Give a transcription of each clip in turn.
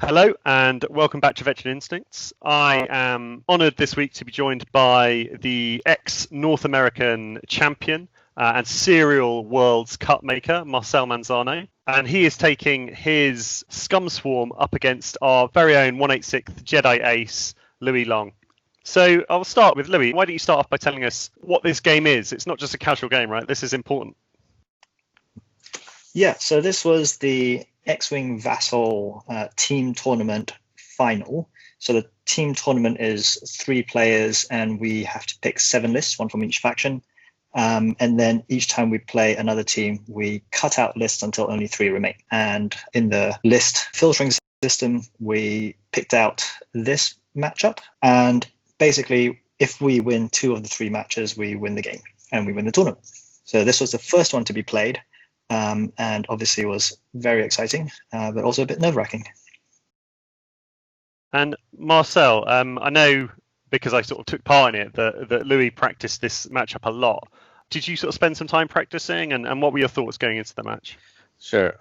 Hello and welcome back to Veteran Instincts. I am honoured this week to be joined by the ex-North American champion and serial World's Cup maker, Marcel Manzano. And he is taking his Scum Swarm up against our very own 186th Jedi ace, Louis Leong. So I'll start with Louis. Why don't you start off by telling us what this game is? It's not just a casual game, right? This is important. Yeah, so this was the X-Wing Vassal Team Tournament final. So the team tournament is 3 players and we have to pick 7 lists, 1 from each faction. And then each time we play another team, we cut out lists until only 3 remain. And in the list filtering system, we picked out this matchup. And basically, if we win 2 of the 3 matches, we win the game and we win the tournament. So this was the first one to be played. And obviously was very exciting, but also a bit nerve-wracking. And Marcel, I know because I sort of took part in it that Louis practiced this matchup a lot. Did you sort of spend some time practicing, and what were your thoughts going into the match? Sure.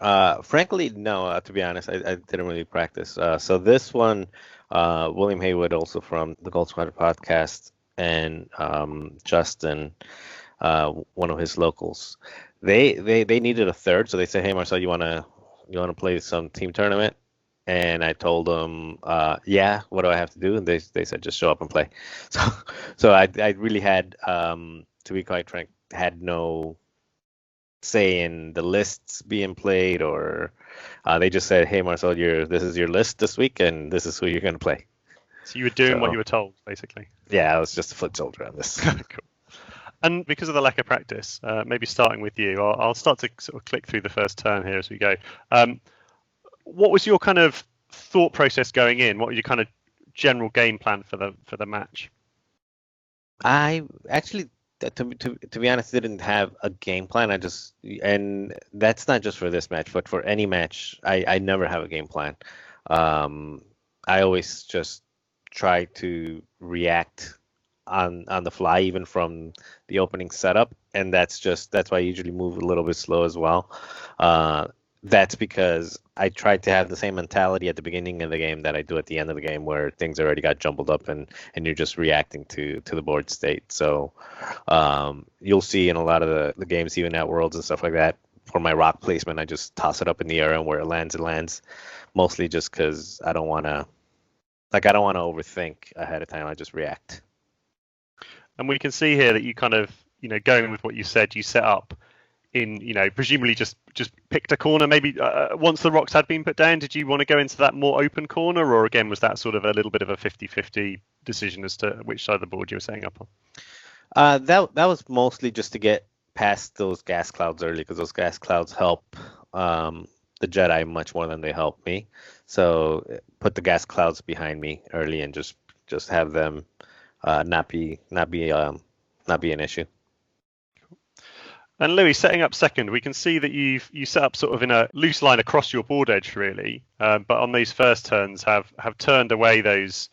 Frankly, no, to be honest, I didn't really practice. So this one, William Haywood, also from the Gold Squadron podcast, and Justin, one of his locals, they needed a third, so they said, "Hey, Marcel, you wanna play some team tournament?" And I told them, "Yeah, what do I have to do?" And they said, "Just show up and play." So I really had, to be quite frank, had no say in the lists being played, or they just said, "Hey, Marcel, this is your list this week, and this is who you're gonna play." So you were doing what you were told, basically. Yeah, I was just a foot soldier on this. Cool. And because of the lack of practice, maybe starting with you, I'll start to sort of click through the first turn here as we go. What was your kind of thought process going in? What was your kind of general game plan for the match? I actually, to be honest, didn't have a game plan. And that's not just for this match, but for any match, I never have a game plan. I always just try to react on the fly, even from the opening setup, and that's why I usually move a little bit slow as well. That's because I try to have the same mentality at the beginning of the game that I do at the end of the game, where things already got jumbled up and you're just reacting to the board state. So you'll see in a lot of the games, even at Worlds and stuff like that, for my rock placement, I just toss it up in the air, and where it lands, mostly just because I don't want to overthink ahead of time. I just react. And we can see here that you kind of, going with what you said, you set up in, presumably just picked a corner. Maybe once the rocks had been put down, did you want to go into that more open corner, or again, was that sort of a little bit of a 50-50 decision as to which side of the board you were setting up on? That was mostly just to get past those gas clouds early, because those gas clouds help the Jedi much more than they help me. So put the gas clouds behind me early and just have them not be an issue. Cool. And Louis, setting up second, we can see that you set up sort of in a loose line across your board edge, really. But on these first turns, have turned away those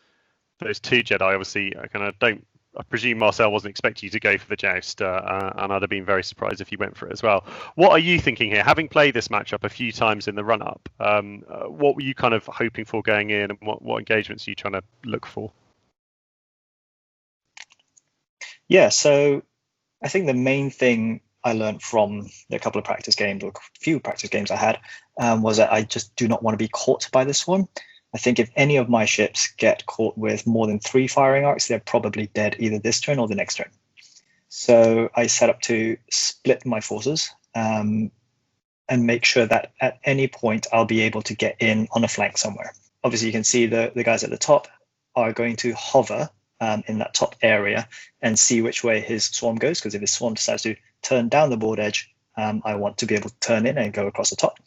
2 Jedi. Obviously, I presume Marcel wasn't expecting you to go for the joust, and I'd have been very surprised if you went for it as well. What are you thinking here? Having played this matchup a few times in the run-up, what were you kind of hoping for going in, and what engagements are you trying to look for? Yeah, so I think the main thing I learned from the couple of practice games, or few practice games I had, was that I just do not want to be caught by this one. I think if any of my ships get caught with more than 3 firing arcs, they're probably dead either this turn or the next turn. So I set up to split my forces and make sure that at any point I'll be able to get in on a flank somewhere. Obviously, you can see the guys at the top are going to hover in that top area and see which way his swarm goes, because if his swarm decides to turn down the board edge, I want to be able to turn in and go across the top.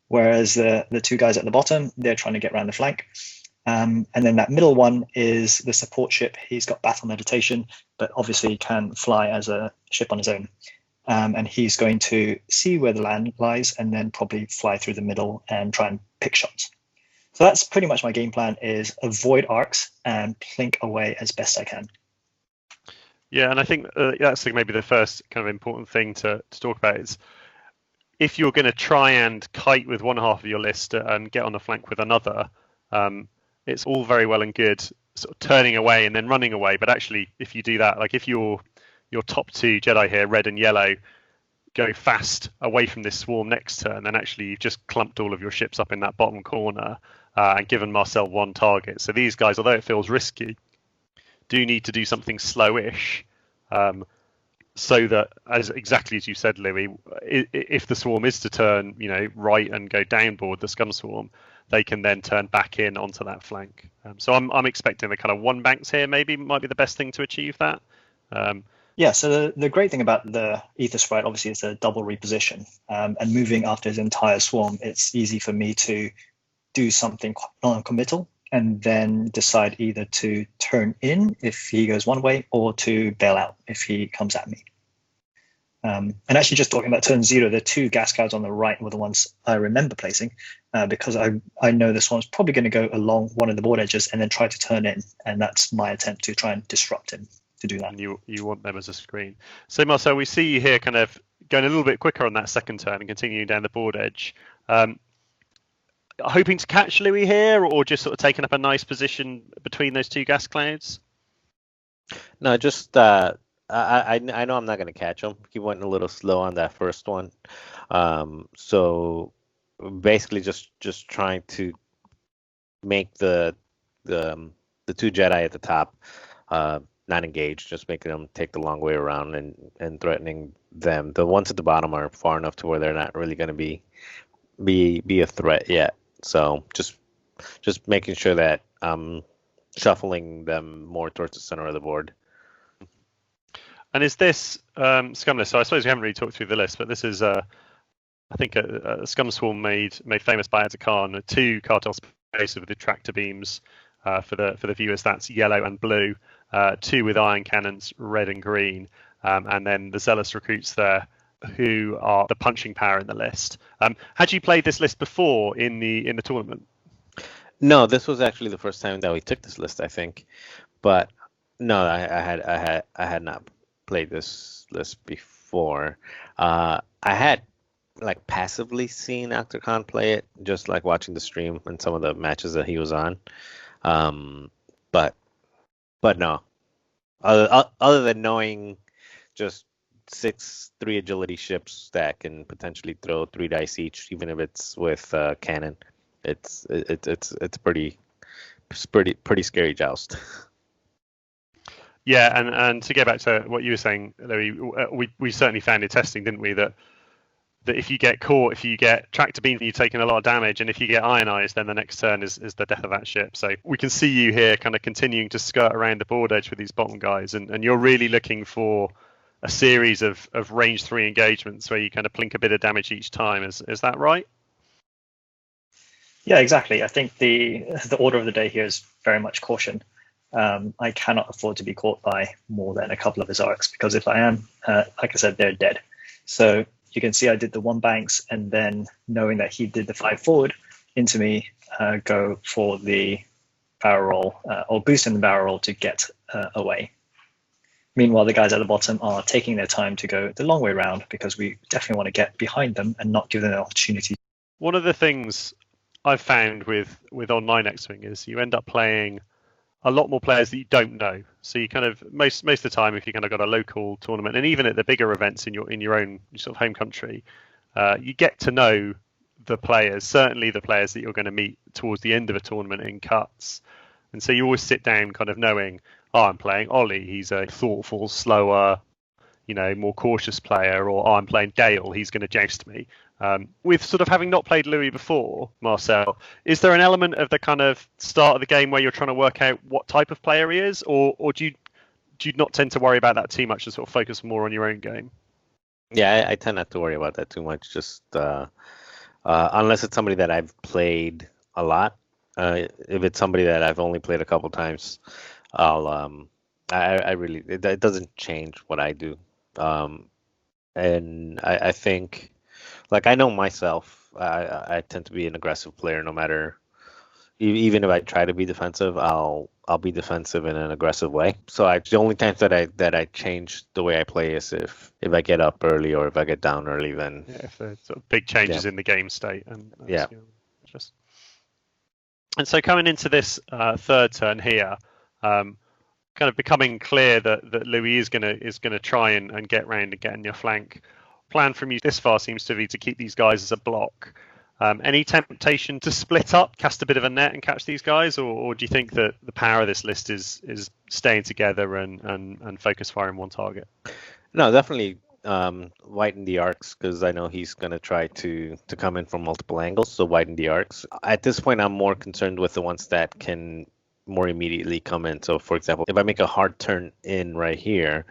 Whereas the 2 guys at the bottom, they're trying to get around the flank. And then that middle one is the support ship. He's got battle meditation, but obviously can fly as a ship on his own. And he's going to see where the land lies and then probably fly through the middle and try and pick shots. So that's pretty much my game plan, is avoid arcs and plink away as best I can. Yeah, and I think that's maybe the first kind of important thing to talk about is if you're going to try and kite with one half of your list and get on the flank with another, It's all very well and good sort of turning away and then running away, but actually if you do that, like if your top two Jedi here, red and yellow, go fast away from this swarm next turn, then actually you've just clumped all of your ships up in that bottom corner and given Marcel one target. So these guys, although it feels risky, do need to do something slowish, so that, exactly as you said, Louis, if the swarm is to turn, right and go downboard the Scum swarm, they can then turn back in onto that flank. So I'm expecting the kind of one banks here maybe might be the best thing to achieve that. Yeah, so the great thing about the Ether Sprite, obviously, is a double reposition. And moving after his entire swarm, it's easy for me to do something non-committal and then decide either to turn in if he goes one way or to bail out if he comes at me. And actually, just talking about turn 0, the 2 gas clouds on the right were the ones I remember placing because I know this one's probably going to go along one of the board edges and then try to turn in. And that's my attempt to try and disrupt him to do that. And you want them as a screen. So Marcel, we see you here kind of going a little bit quicker on that second turn and continuing down the board edge. Hoping to catch Louis here, or just sort of taking up a nice position between those 2 gas clouds? No, just I know I'm not going to catch him. He went a little slow on that first one. So basically just trying to make the 2 Jedi at the top not engaged, just making them take the long way around and threatening them. The ones at the bottom are far enough to where they're not really going to be a threat yet. So just making sure that I'm shuffling them more towards the center of the board. And is this Scum list? So I suppose we haven't really talked through the list, but this is I think a Scum swarm made famous by Ata Khan, 2 cartel spaces with the tractor beams for the viewers. That's yellow and blue. 2 with iron cannons, red and green, and then the zealous recruits there, who are the punching power in the list. Had you played this list before in the tournament? No, this was actually the first time that we took this list, I think. But no, I had not played this list before. I had like passively seen Dr. Khan play it, just like watching the stream and some of the matches that he was on. But no, other than knowing just 6 3 agility ships that can potentially throw 3 dice each, even if it's with cannon, it's pretty scary joust. Yeah, and to get back to what you were saying, Louis, we certainly found in testing, didn't we, that if you get caught, if you get tractor beam, you're taking a lot of damage, and if you get ionized, then the next turn is the death of that ship. So we can see you here kind of continuing to skirt around the board edge with these bottom guys, and you're really looking for a series of range 3 engagements where you kind of plink a bit of damage each time. Is that right? Yeah, exactly. I think the order of the day here is very much caution. I cannot afford to be caught by more than a couple of his arcs, because if I am, like I said, they're dead. So you can see I did the 1 banks, and then knowing that he did the 5 forward into me, go for the barrel roll or boost in the barrel roll to get away. Meanwhile, the guys at the bottom are taking their time to go the long way round, because we definitely want to get behind them and not give them an opportunity. One of the things I've found with online X-Wing is you end up playing a lot more players that you don't know. So you kind of most of the time, if you kind of got a local tournament, and even at the bigger events in your own sort of home country, you get to know the players. Certainly the players that you're going to meet towards the end of a tournament in cuts, and so you always sit down kind of knowing, oh, I'm playing Ollie. He's a thoughtful, slower, more cautious player, or oh, I'm playing Dale. He's going to joust me. With sort of having not played Louis before, Marcel, is there an element of the kind of start of the game where you're trying to work out what type of player he is, or do you not tend to worry about that too much and sort of focus more on your own game? Yeah, I tend not to worry about that too much. Just unless it's somebody that I've played a lot. If it's somebody that I've only played a couple times, I really it doesn't change what I do. And I think, like, I know myself, I tend to be an aggressive player no matter, even if I try to be defensive, I'll be defensive in an aggressive way. So the only times that I change the way I play is if I get up early or if I get down early, then if there's sort of big changes in the game state. And yeah. Just And so coming into this third turn here, kind of becoming clear that Louis is gonna try and get round and get in your flank. Plan from you this far seems to be to keep these guys as a block. Any temptation to split up, cast a bit of a net and catch these guys, or do you think that the power of this list is staying together and focus firing one target? No, definitely widen the arcs, because I know he's going to try to come in from multiple angles, so widen the arcs. At this point, I'm more concerned with the ones that can more immediately come in. So, for example, if I make a hard turn in right here,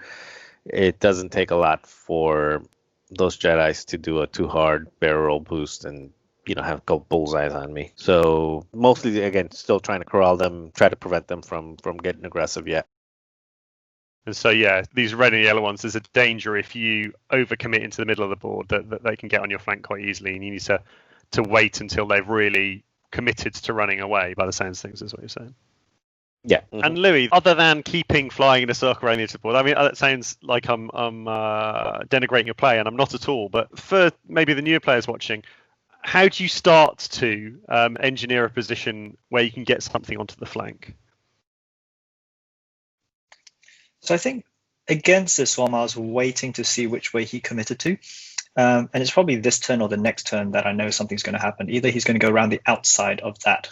it doesn't take a lot for those Jedis to do a too hard barrel roll boost and have go bullseyes on me. So mostly, again, still trying to corral them, try to prevent them from getting aggressive yet. And so, yeah, these red and yellow ones, there's a danger if you overcommit into the middle of the board that they can get on your flank quite easily, and you need to wait until they've really committed to running away, by the sounds of things, is what you're saying. Yeah. Mm-hmm. And Louis, other than keeping flying in a circle around the edge of the board, I mean, that sounds like I'm denigrating your play, and I'm not at all. But for maybe the newer players watching, how do you start to engineer a position where you can get something onto the flank? So I think against this one, I was waiting to see which way he committed to. And it's probably this turn or the next turn that I know something's going to happen. Either he's going to go around the outside of that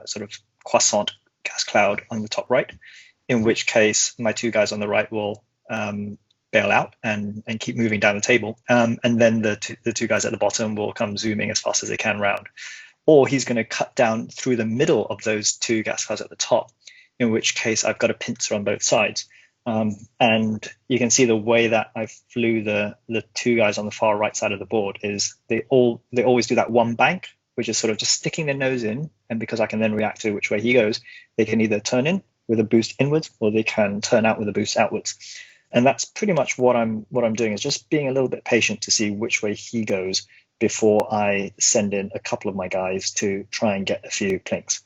sort of croissant gas cloud on the top right, in which case my two guys on the right will bail out and keep moving down the table. And then the two guys at the bottom will come zooming as fast as they can round. Or he's going to cut down through the middle of those two gas clouds at the top, in which case I've got a pincer on both sides. And you can see the way that I flew the two guys on the far right side of the board is they always do that one bank, which is sort of just sticking their nose in. And because I can then react to which way he goes, they can either turn in with a boost inwards or they can turn out with a boost outwards. And that's pretty much what I'm doing, is just being a little bit patient to see which way he goes before I send in a couple of my guys to try and get a few plinks.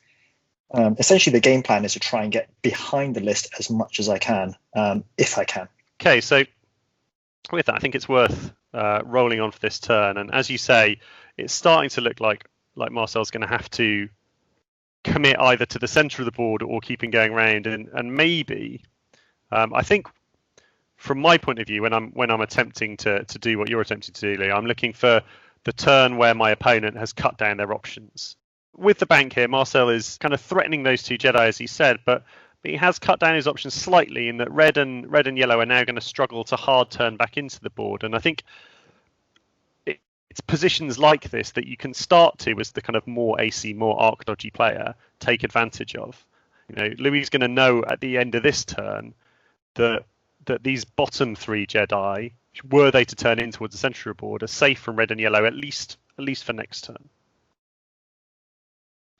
Essentially, the game plan is to try and get behind the list as much as I can, if I can. Okay, so with that, I think it's worth rolling on for this turn. And as you say, it's starting to look like Marcel's going to have to commit either to the centre of the board or keeping going around. And maybe, I think, from my point of view, when I'm attempting to do what you're attempting to do, Lee, I'm looking for the turn where my opponent has cut down their options. With the bank here, Marcel is kind of threatening those two Jedi, as he said, but he has cut down his options slightly in that red and yellow are now going to struggle to hard turn back into the board. And I think it's positions like this that you can start to, as the kind of more AC, more arc dodgy player, take advantage of. Louis is going to know at the end of this turn that these bottom three Jedi, were they to turn in towards the centre of the board, are safe from red and yellow at least for next turn.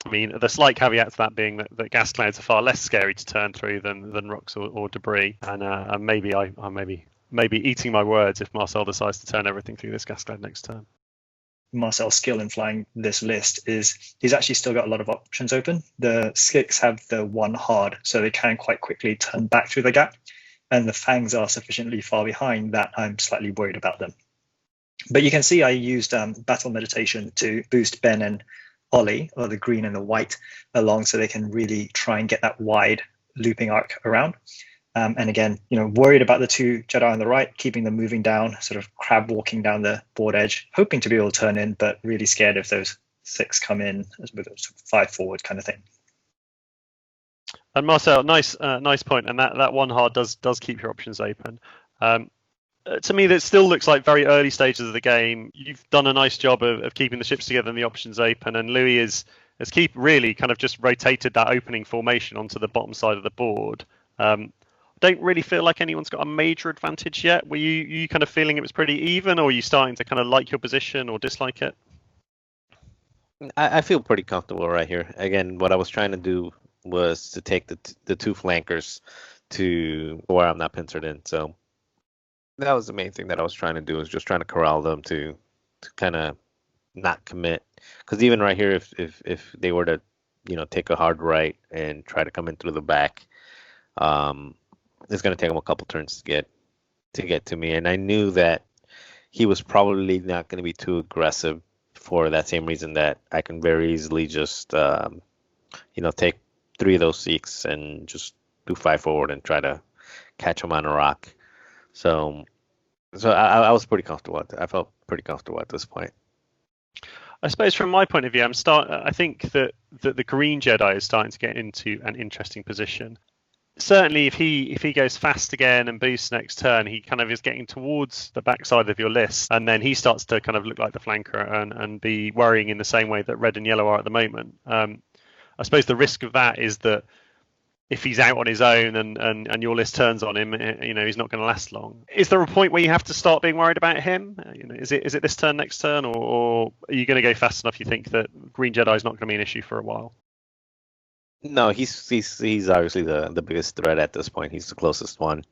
I mean, the slight caveat to that being that gas clouds are far less scary to turn through than rocks or debris, and maybe I'm maybe eating my words if Marcel decides to turn everything through this gas cloud next turn. Marcel's skill in flying this list is he's actually still got a lot of options open. The Skicks have the one hard, so they can quite quickly turn back through the gap, and the Fangs are sufficiently far behind that I'm slightly worried about them. But you can see I used Battle Meditation to boost Ben and Ollie, or the green and the white, along so they can really try and get that wide looping arc around. And again, worried about the two Jedi on the right, keeping them moving down, sort of crab walking down the board edge, hoping to be able to turn in, but really scared if those 6 come in with a 5 forward kind of thing. And Marcel, nice point. And that one hard does keep your options open. To me, that still looks like very early stages of the game. You've done a nice job of keeping the ships together and the options open, and Louis has really kind of just rotated that opening formation onto the bottom side of the board. Don't really feel like anyone's got a major advantage yet. Were you kind of feeling it was pretty even, or are you starting to kind of like your position or dislike it? I feel pretty comfortable right here. Again, what I was trying to do was to take the two flankers to where I'm not pincered in, so that was the main thing that I was trying to do, is just trying to corral them to kind of not commit. Because even right here, if they were to, take a hard right and try to come in through the back, it's going to take them a couple turns to get to me. And I knew that he was probably not going to be too aggressive for that same reason, that I can very easily just take 3 of those Seeks and just do 5 forward and try to catch them on a rock. So I was pretty comfortable. I felt pretty comfortable at this point. I suppose from my point of view, I think that the green Jedi is starting to get into an interesting position. Certainly, if he goes fast again and boosts next turn, he kind of is getting towards the backside of your list, and then he starts to kind of look like the flanker and be worrying in the same way that red and yellow are at the moment. I suppose the risk of that is that if he's out on his own and your list turns on him, he's not going to last long. Is there a point where you have to start being worried about him? Is it this turn, next turn, or are you going to go fast enough? You think that green Jedi is not going to be an issue for a while? No, he's obviously the biggest threat at this point. He's the closest one,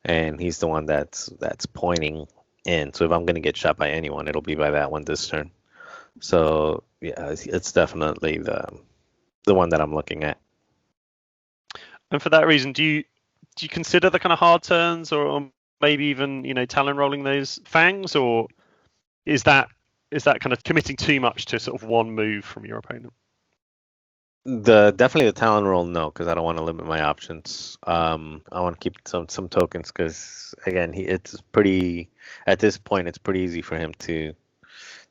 and he's the one that's pointing in. So if I'm going to get shot by anyone, it'll be by that one this turn. So yeah, it's definitely the one that I'm looking at. And for that reason, do you consider the kind of hard turns, or maybe even talon rolling those fangs, or is that kind of committing too much to sort of one move from your opponent? Definitely the talon roll, no, because I don't want to limit my options. I want to keep some tokens because again, it's pretty at this point. It's pretty easy for him to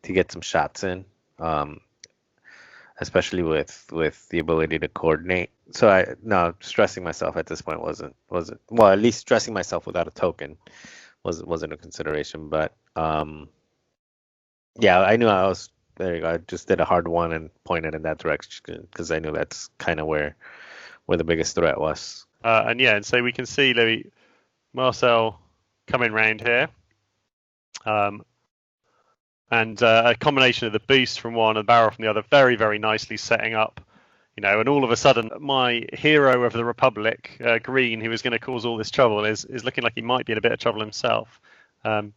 get some shots in, especially with the ability to coordinate. So stressing myself at this point wasn't well. At least stressing myself without a token wasn't a consideration. But yeah, I knew I was. There you go. I just did a hard one and pointed in that direction because I knew that's kind of where the biggest threat was. And so we can see Louis Marcel coming round here, and a combination of the boost from one and the barrel from the other, very very nicely setting up. And all of a sudden, my hero of the Republic, Green, who was going to cause all this trouble, is looking like he might be in a bit of trouble himself. The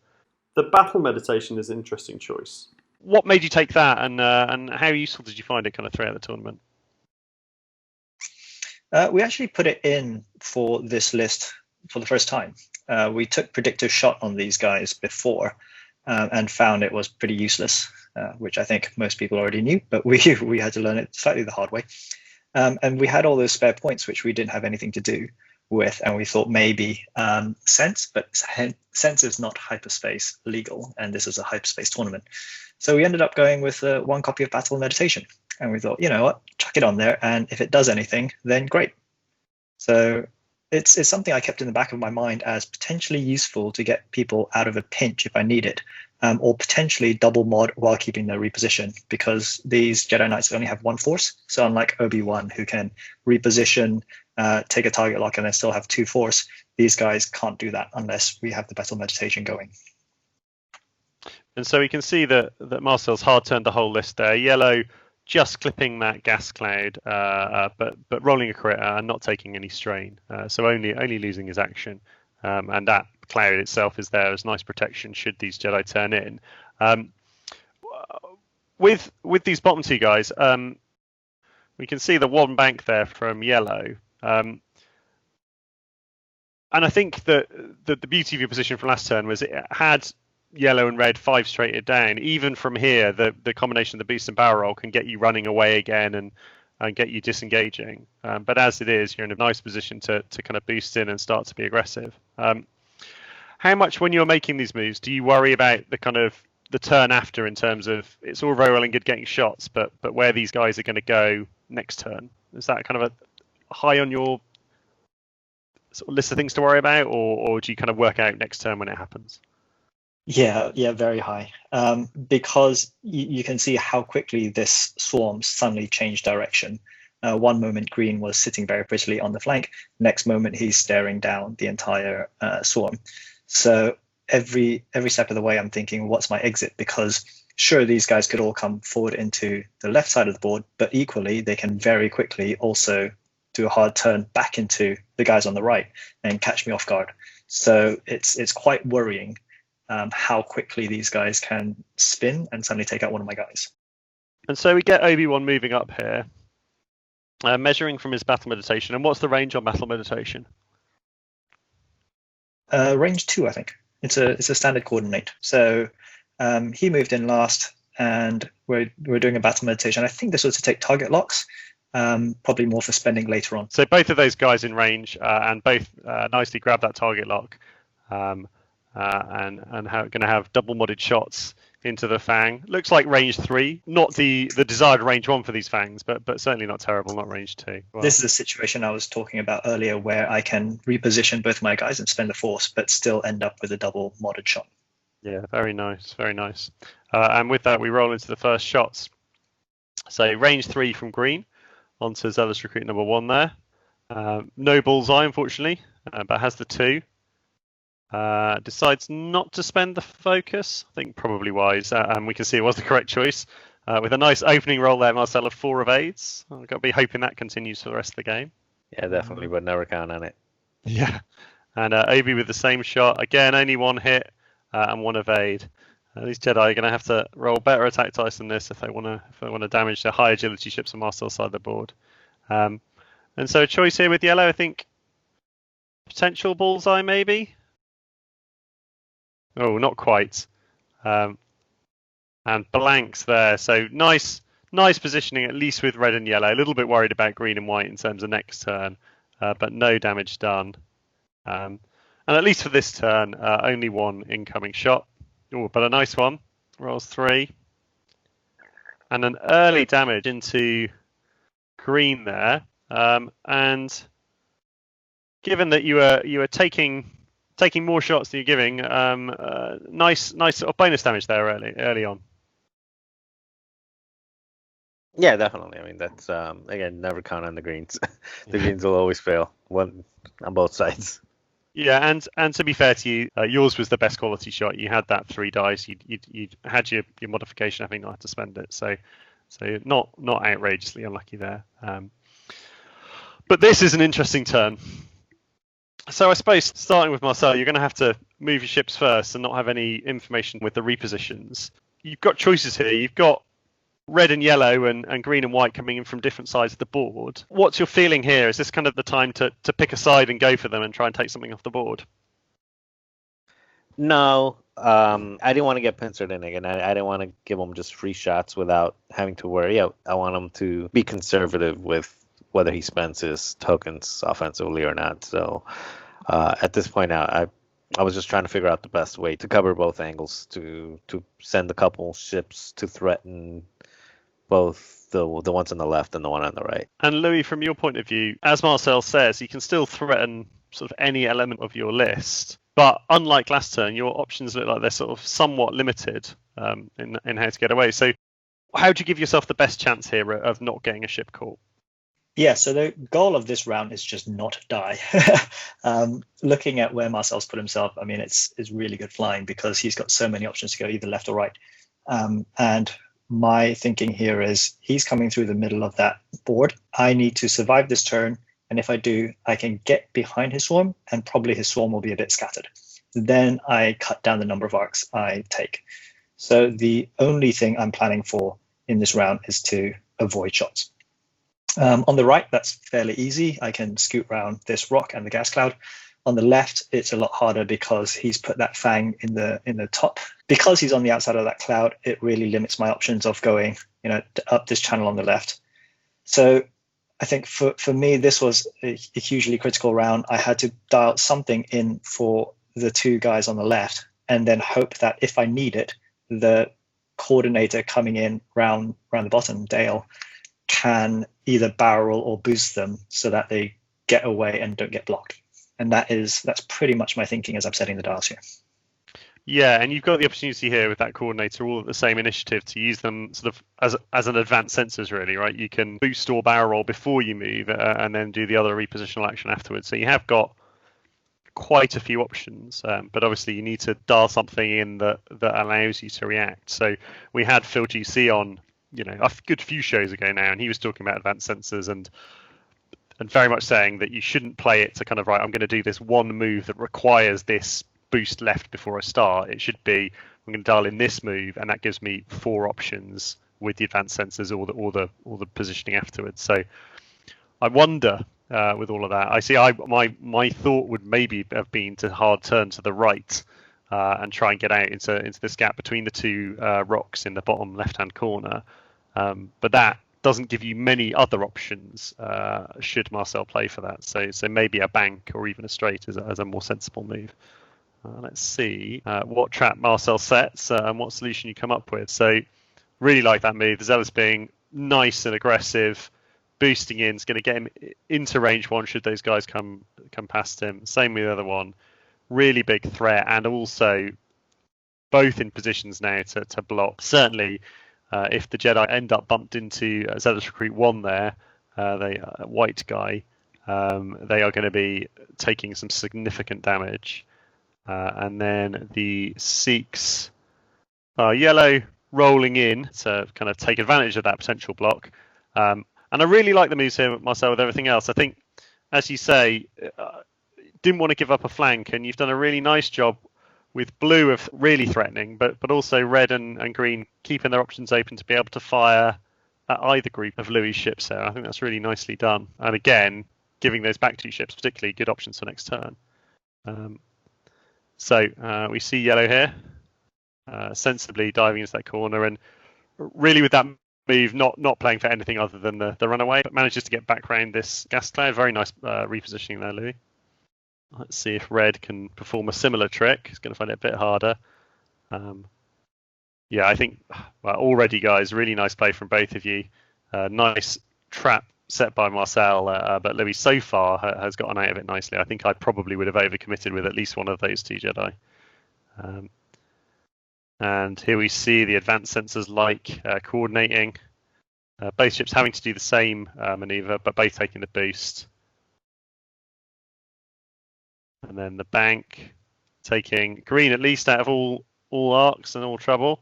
battle meditation is an interesting choice. What made you take that, and how useful did you find it kind of throughout the tournament? We actually put it in for this list for the first time. We took predictive shot on these guys before and found it was pretty useless, which I think most people already knew, but we had to learn it slightly the hard way. And we had all those spare points, which we didn't have anything to do with, and we thought maybe sense, but sense is not hyperspace legal, and this is a hyperspace tournament. So we ended up going with 1 copy of Battle Meditation, and we thought, you know what, chuck it on there, and if it does anything, then great. So it's something I kept in the back of my mind as potentially useful to get people out of a pinch if I need it, or potentially double mod while keeping their reposition, because these Jedi Knights only have 1 force. So unlike Obi-Wan, who can reposition, take a target lock, and then still have 2 force, these guys can't do that unless we have the Battle Meditation going. And so we can see that Marcel's hard turned the whole list there. Yellow just clipping that gas cloud, but rolling a crit and not taking any strain. So only losing his action. And that cloud itself is there as nice protection should these Jedi turn in. With these bottom 2 guys, we can see the 1 bank there from yellow. And I think that the beauty of your position from last turn was it had yellow and red 5 straighted down. Even from here, the combination of the boost and barrel roll can get you running away again and get you disengaging. But as it is, you're in a nice position to kind of boost in and start to be aggressive. How much, when you're making these moves, do you worry about the kind of the turn after, in terms of it's all very well and good getting shots, but where these guys are going to go next turn? Is that kind of a high on your sort of list of things to worry about, or do you kind of work out next turn when it happens? Yeah, very high. Because you can see how quickly this swarm suddenly changed direction. One moment Green was sitting very prettily on the flank. Next moment he's staring down the entire swarm. So every step of the way I'm thinking, what's my exit? Because sure, these guys could all come forward into the left side of the board, but equally they can very quickly also do a hard turn back into the guys on the right and catch me off guard. So it's quite worrying how quickly these guys can spin and suddenly take out one of my guys. And so we get Obi-Wan moving up here, measuring from his Battle Meditation. And what's the range on Battle Meditation? Range 2, I think. It's a standard coordinate. So he moved in last, and we're doing a Battle Meditation. I think this was to take target locks. probably more for spending later on. So both of those guys in range and both nicely grab that target lock and going to have double modded shots into the Fang. Looks like range 3, not the desired range 1 for these Fangs, but certainly not terrible, not range 2. Well, this is a situation I was talking about earlier where I can reposition both my guys and spend the force, but still end up with a double modded shot. Yeah, very nice, very nice. And with that, we roll into the first shots. So range 3 from green onto Zealous Recruit number 1 there. No bullseye, unfortunately, but has the 2. Decides not to spend the focus. I think probably wise, and we can see it was the correct choice. With a nice opening roll there, Marcel, of 4 evades. I've got to be hoping that continues for the rest of the game. Yeah, definitely, but never count on it. Yeah. And Obi with the same shot. Again, only 1 hit and 1 evade. These Jedi are going to have to roll better attack dice than this if they want to damage the high agility ships on Marcel's side of the board. And so a choice here with yellow, I think potential bullseye maybe. Oh, not quite. And blanks there. So nice positioning, at least with red and yellow. A little bit worried about green and white in terms of next turn, but no damage done. And at least for this turn, only 1 incoming shot. Oh, but a nice one. Rolls 3. And an early damage into green there. And given that you were taking more shots than you're giving, nice sort of bonus damage there early on. Yeah, definitely. I mean, that's again, never count on the greens. The greens will always fail on both sides. Yeah, and to be fair to you, yours was the best quality shot. You had that 3 dice. You had your modification. I think not had to spend it. So not outrageously unlucky there. But this is an interesting turn. So I suppose starting with Marcel, you're going to have to move your ships first and not have any information with the repositions. You've got choices here. You've got red and yellow and green and white coming in from different sides of the board. What's your feeling here? Is this kind of the time to pick a side and go for them and try and take something off the board? No, I didn't want to get pincered in again. I didn't want to give them just free shots without having to worry. I want him to be conservative with whether he spends his tokens offensively or not. So at this point now, I was just trying to figure out the best way to cover both angles, to send a couple ships to threaten both the ones on the left and the one on the right. And Louis, from your point of view, as Marcel says, you can still threaten sort of any element of your list. But unlike last turn, your options look like they're sort of somewhat limited in how to get away. So how do you give yourself the best chance here of not getting a ship caught? Yeah, so the goal of this round is just not die. Looking at where Marcel's put himself, I mean, it's really good flying because he's got so many options to go either left or right. And my thinking here is he's coming through the middle of that board. I need to survive this turn. And if I do, I can get behind his swarm and probably his swarm will be a bit scattered. Then I cut down the number of arcs I take. So the only thing I'm planning for in this round is to avoid shots. On the right, that's fairly easy. I can scoot around this rock and the gas cloud. On the left, it's a lot harder because he's put that Fang in the top. Because he's on the outside of that cloud, it really limits my options of going, up this channel on the left. So I think for me, this was a hugely critical round. I had to dial something in for the 2 guys on the left and then hope that if I need it, the coordinator coming in round the bottom, Dale, can either barrel or boost them so that they get away and don't get blocked. And that's pretty much my thinking as I'm setting the dials here. Yeah, and you've got the opportunity here with that coordinator all at the same initiative to use them sort of as an advanced sensors, really, right? You can boost or barrel roll before you move and then do the other repositional action afterwards. So you have got quite a few options, but obviously you need to dial something in that allows you to react. So we had Phil GC on, a good few shows ago now, and he was talking about advanced sensors and very much saying that you shouldn't play it to kind of, right, I'm going to do this one move that requires this boost left before I start. It should be, I'm going to dial in this move, and that gives me 4 options with the advanced sensors or the positioning afterwards. So I wonder with all of that. I see. My thought would maybe have been to hard turn to the right and try and get out into this gap between the 2 rocks in the bottom left-hand corner. But that doesn't give you many other options should Marcel play for that. So maybe a bank or even a straight as a more sensible move. Let's see what trap Marcel sets and what solution you come up with. So really like that move. The Zealous being nice and aggressive, boosting in is going to get him into range 1 should those guys come past him. Same with the other one. Really big threat, and also both in positions now to block. Certainly, if the Jedi end up bumped into Zealous Recruit 1 there, white guy, they are going to be taking some significant damage. And then the Sikhs are yellow, rolling in to kind of take advantage of that potential block. And I really like the moves here, Marcel, with everything else. I think, as you say, didn't want to give up a flank, and you've done a really nice job with blue of really threatening, but also red and green keeping their options open to be able to fire at either group of Louis' ships there. I think that's really nicely done. And again, giving those back 2 ships particularly good options for next turn. So we see yellow here, sensibly diving into that corner, and really with that move, not playing for anything other than the runaway, but manages to get back round this gas cloud. Very nice repositioning there, Louis. Let's see if red can perform a similar trick. He's going to find it a bit harder. Yeah, I think already, guys, really nice play from both of you. Nice trap set by Marcel, but Louis so far has gotten out of it nicely. I think I probably would have overcommitted with at least one of those 2 Jedi. And here we see the advanced sensors coordinating. Both ships having to do the same maneuver, but both taking the boost. And then the bank taking green at least out of all arcs and all trouble.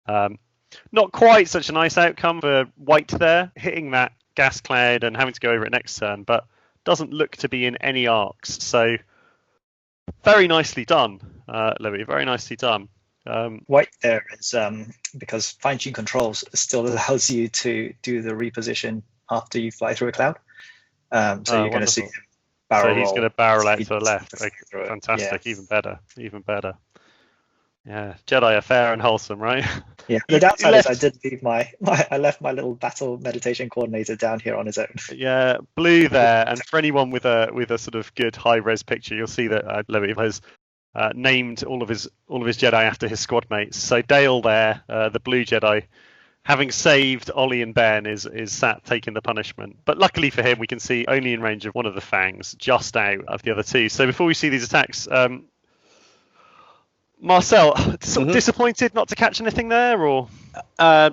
Not quite such a nice outcome for white there, hitting that gas cloud and having to go over it next turn, but doesn't look to be in any arcs. So very nicely done, Louis. Very nicely done. White there is because fine-tune controls still allows you to do the reposition after you fly through a cloud. So you're going to see him barrel. So he's going to barrel out to the left. Okay, fantastic. Yeah. Even better. Yeah, Jedi are fair and wholesome, right? Yeah. The downside is I did leave I left my little battle meditation coordinator down here on his own. Yeah, blue there, and for anyone with a sort of good high res picture, you'll see that Louis has named all of his Jedi after his squad mates. So Dale there, the blue Jedi, having saved Ollie and Ben, is sat taking the punishment. But luckily for him, we can see only in range of one of the fangs, just out of the other 2. So before we see these attacks, Marcel, disappointed not to catch anything there, or? I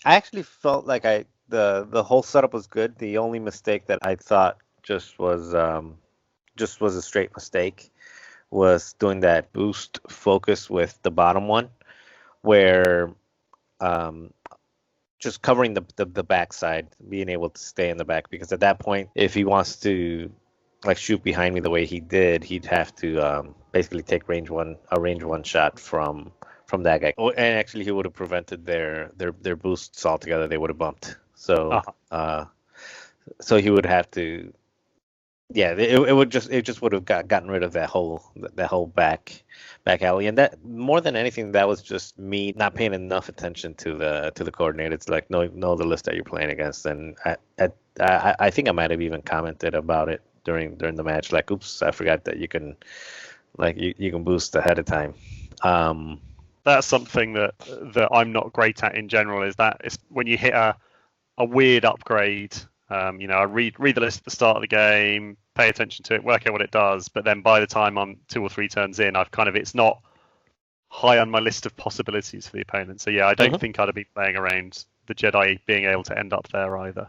actually felt like the whole setup was good. The only mistake that I thought just was a straight mistake was doing that boost focus with the bottom one, where just covering the backside, being able to stay in the back, because at that point, if he wants to shoot behind me the way he did, he'd have to basically take a range one shot from that guy. Oh, and actually, he would have prevented their boosts altogether. They would have bumped. So so he would have to. Yeah, it just would have gotten rid of that whole back alley, and that more than anything, that was just me not paying enough attention to the coordinator. It's like know the list that you're playing against, and I think I might have even commented about it during the match, like, oops, I forgot that you can you can boost ahead of time. That's something that I'm not great at in general. Is that it's when you hit a weird upgrade. I read the list at the start of the game, pay attention to it, work out what it does, but then by the time I'm 2 or 3 turns in, it's not high on my list of possibilities for the opponent. So yeah, I don't think I'd have been playing around the Jedi being able to end up there either.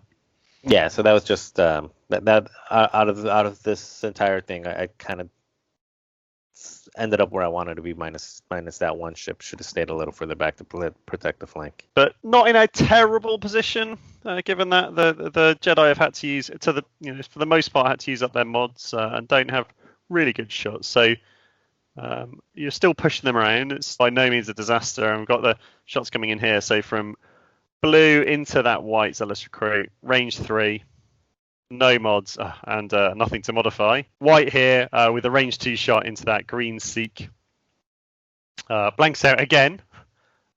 Yeah, so that was just that out of this entire thing, I kind of ended up where I wanted to be, minus that one ship. Should have stayed a little further back to protect the flank. But not in a terrible position, given that the Jedi have had to use for the most part had to use up their mods and don't have really good shots. So you're still pushing them around. It's by no means a disaster. And we've got the shots coming in here. So from blue into that white Zealous Recruit, range 3. No mods and nothing to modify. White here with a range 2 shot into that green Sikh. Blanks out again.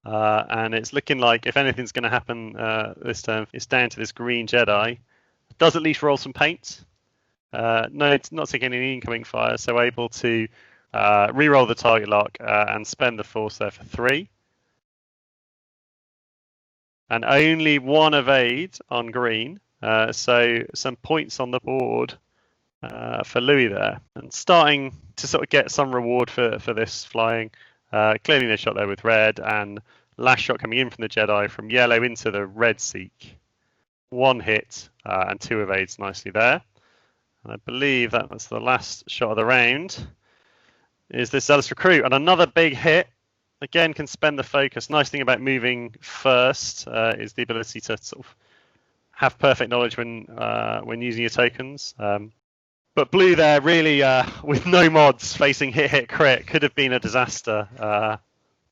And it's looking like if anything's going to happen this turn, it's down to this green Jedi. Does at least roll some paint. No, it's not taking any incoming fire, so able to re-roll the target lock and spend the force there for 3. And only 1 evade on green, so some points on the board for Louis there. And starting to sort of get some reward for this flying. Clearly no shot there with red, and last shot coming in from the Jedi from yellow into the red seek. 1 hit and 2 evades nicely there. And I believe that was the last shot of the round. Is this Zealous Recruit, and another big hit. Again, can spend the focus. Nice thing about moving first is the ability to sort of have perfect knowledge when using your tokens. But blue there, really, with no mods, facing hit, crit, could have been a disaster.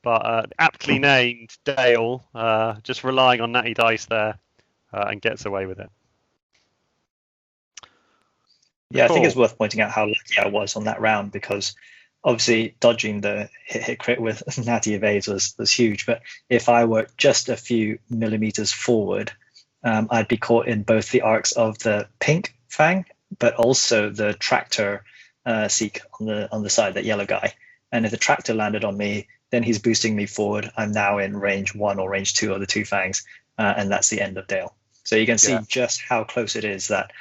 But aptly named Dale, just relying on natty dice there, and gets away with it. Yeah, I think it's worth pointing out how lucky I was on that round, because obviously dodging the hit crit with natty evades was huge. But if I were just a few millimeters forward, I'd be caught in both the arcs of the pink fang, but also the tractor seek on the side, that yellow guy. And if the tractor landed on me, then he's boosting me forward. I'm now in range 1 or range 2 of the 2 fangs, and that's the end of Dale. So you can see just how close it is that,